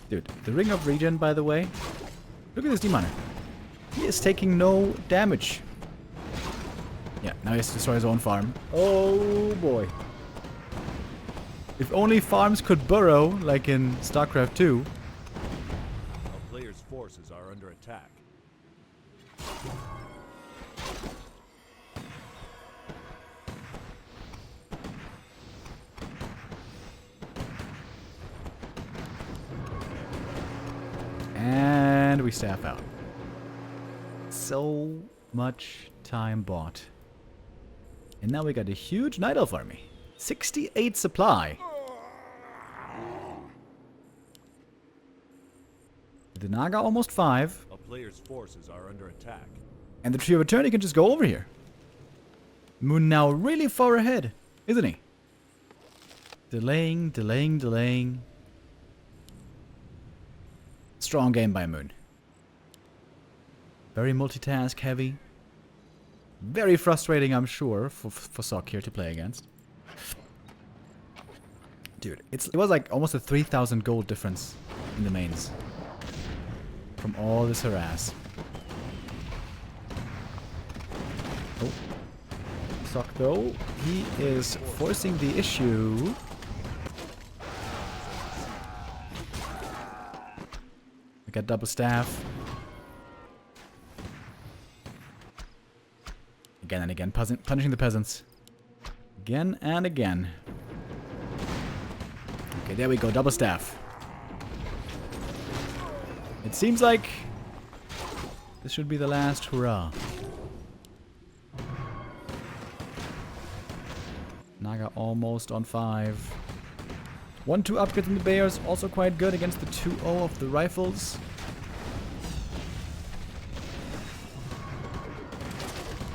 Dude, the Ring of Regen, by the way. Look at this D-Miner. He is taking no damage. Yeah, now he has to destroy his own farm. Oh boy. If only farms could burrow, like in StarCraft 2. A player's forces are under attack. And we staff out. So much time bought. And now we got a huge Night Elf army. 68 supply. The Naga almost 5. A player's forces are under attack. And the Tree of Eternity can just go over here. Moon now really far ahead, isn't he? Delaying, delaying, delaying. Strong game by Moon. Very multitask heavy. Very frustrating, I'm sure, for Sock here to play against. Dude, it was like almost a 3,000 gold difference in the mains. From all this harass. Oh. Sock though, he is forcing the issue. We got double staff. Again and again, punishing the peasants. Again and again. Okay, there we go, double staff. It seems like this should be the last hurrah. Naga almost on 5. 1-2 upgrade from the bears, also quite good against the 2-0 of the rifles.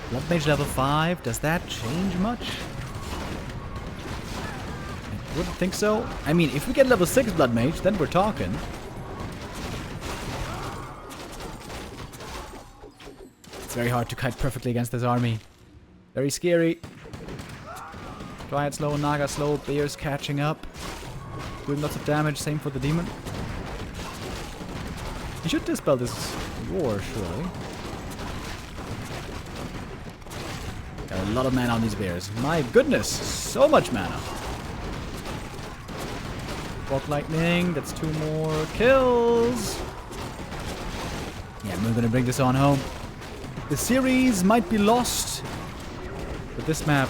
Blood Mage level 5, does that change much? I wouldn't think so. I mean, if we get level 6 Blood Mage, then we're talking. It's very hard to kite perfectly against this army. Very scary. Dryad slow, Naga slow, Bears catching up. Doing lots of damage, same for the demon. He should dispel this war, surely. Got a lot of mana on these bears. My goodness, so much mana. Walk lightning, that's 2 more kills. Yeah, we're gonna bring this on home. The series might be lost, but this map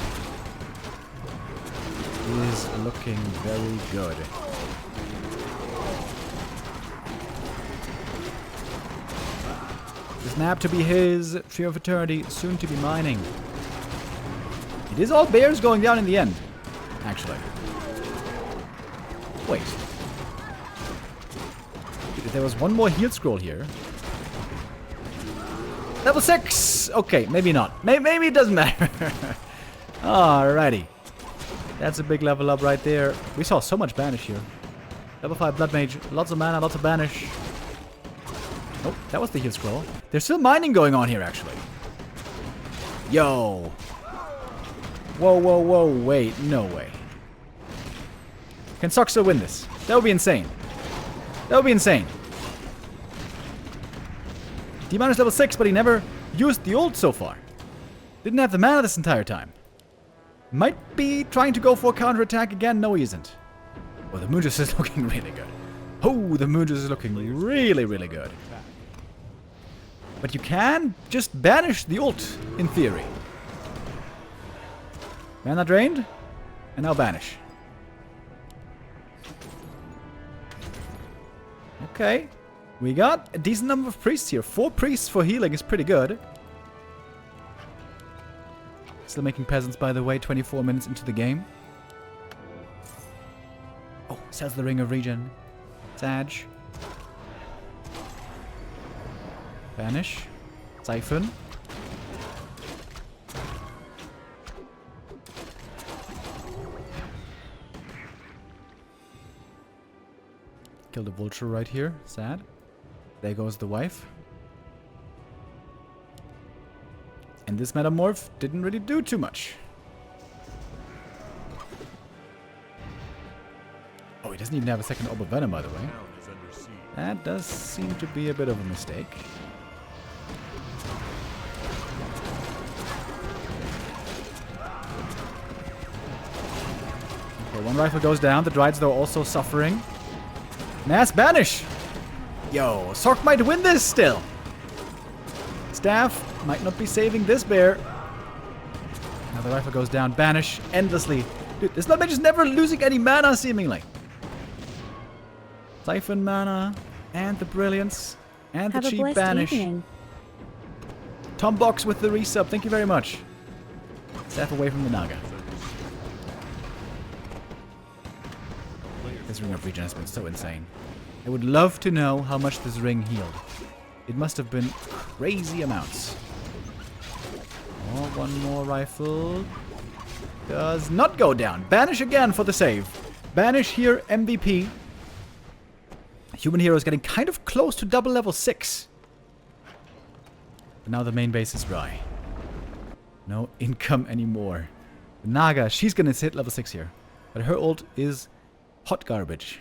is looking very good. This map to be his, Tree of Eternity, soon to be mining. It is all bears going down in the end, actually. Wait. If there was one more heal scroll here. Level 6! Okay, maybe not. Maybe it doesn't matter. Alrighty. That's a big level up right there. We saw so much banish here. Level 5 Blood Mage. Lots of mana, lots of banish. Oh, that was the heal scroll. There's still mining going on here, actually. Yo. Whoa, whoa, whoa. Wait, no way. Can Sock still win this? That would be insane. That would be insane. D-Miner's level 6, but he never used the ult so far. Didn't have the mana this entire time. Might be trying to go for a counterattack again. No, he isn't. Well, the Moon just is looking really good. Oh, the Moon Juice is looking really, really good. But you can just banish the ult, in theory. Mana drained, and now banish. Okay, we got a decent number of priests here. 4 priests for healing is pretty good. Still making peasants, by the way, 24 minutes into the game. Oh, sells the Ring of Regen. Sag. Banish. Siphon. Killed a vulture right here. Sad. There goes the wife. And this metamorph didn't really do too much. Oh, he doesn't even have a second Orb of Venom, by the way. That does seem to be a bit of a mistake. Okay, one rifle goes down. The Dryades, though, also suffering. Mass banish! Yo, Sork might win this still. Staff might not be saving this bear. Now the rifle goes down. Banish endlessly. Dude, this mage is never losing any mana, seemingly. Siphon mana. And the brilliance. And the cheap banish. Evening. Tombox with the resub. Thank you very much. Staff away from the Naga. This Ring of Regen has been so insane. I would love to know how much this ring healed. It must have been crazy amounts. Oh, one more rifle. Does not go down. Banish again for the save. Banish here, MVP. Human hero is getting kind of close to double level 6. But now the main base is dry. No income anymore. The Naga, she's gonna hit level 6 here. But her ult is hot garbage.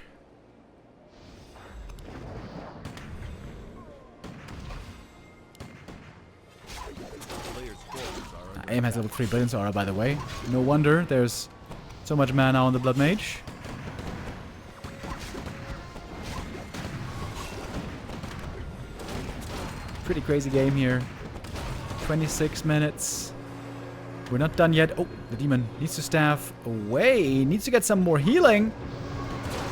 Aim has level 3 Brilliance Aura, by the way. No wonder there's so much mana on the Blood Mage. Pretty crazy game here. 26 minutes. We're not done yet. Oh, the demon needs to staff away. Needs to get some more healing.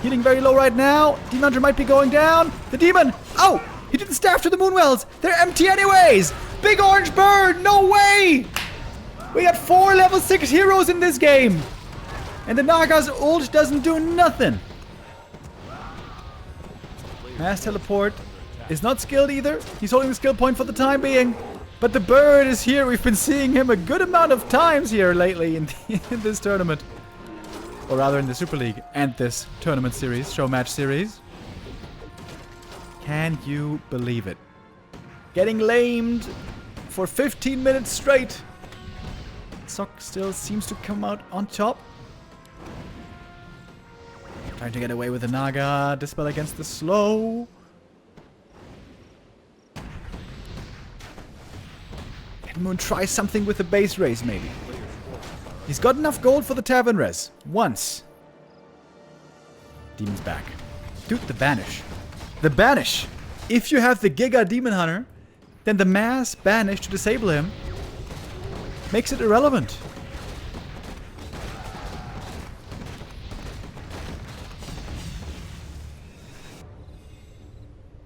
Healing very low right now. Demon Hunter might be going down. The demon. Oh, he didn't staff to the Moonwells. They're empty anyways. Big orange bird. No way. We got 4 level 6 heroes in this game. And the Naga's ult doesn't do nothing. Mass teleport is not skilled either. He's holding the skill point for the time being. But the bird is here. We've been seeing him a good amount of times here lately in this tournament. Or rather in the Super League and this tournament series, show match series. Can you believe it? Getting lamed for 15 minutes straight. Sok still seems to come out on top. Trying to get away with the Naga. Dispel against the slow. Can Moon try something with the base race, maybe? He's got enough gold for the Tavern res. Once. Demon's back. Dude, the banish. The banish! If you have the Giga Demon Hunter, then the mass banish to disable him makes it irrelevant.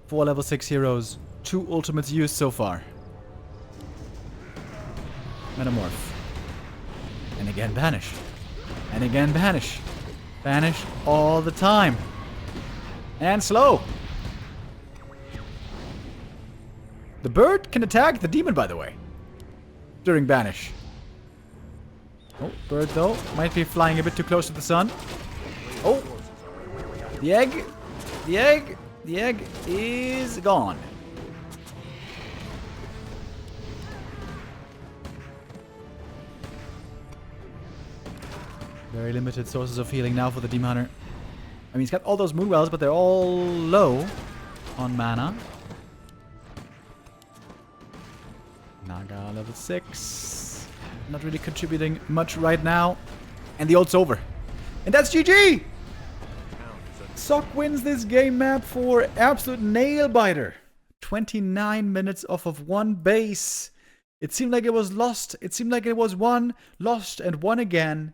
Four level 6 heroes. 2 ultimates used so far. Metamorph. And again banish. And again banish. Banish all the time. And slow. The bird can attack the demon, by the way. During banish. Oh, bird though. Might be flying a bit too close to the sun. Oh. The egg. The egg. The egg is gone. Very limited sources of healing now for the Demon Hunter. I mean, he's got all those Moonwells, but they're all low on mana. Naga level 6. Not really contributing much right now. And the ult's over. And that's GG! Sock wins this game map for absolute nail biter. 29 minutes off of one base. It seemed like it was lost. It seemed like it was won, lost, and won again.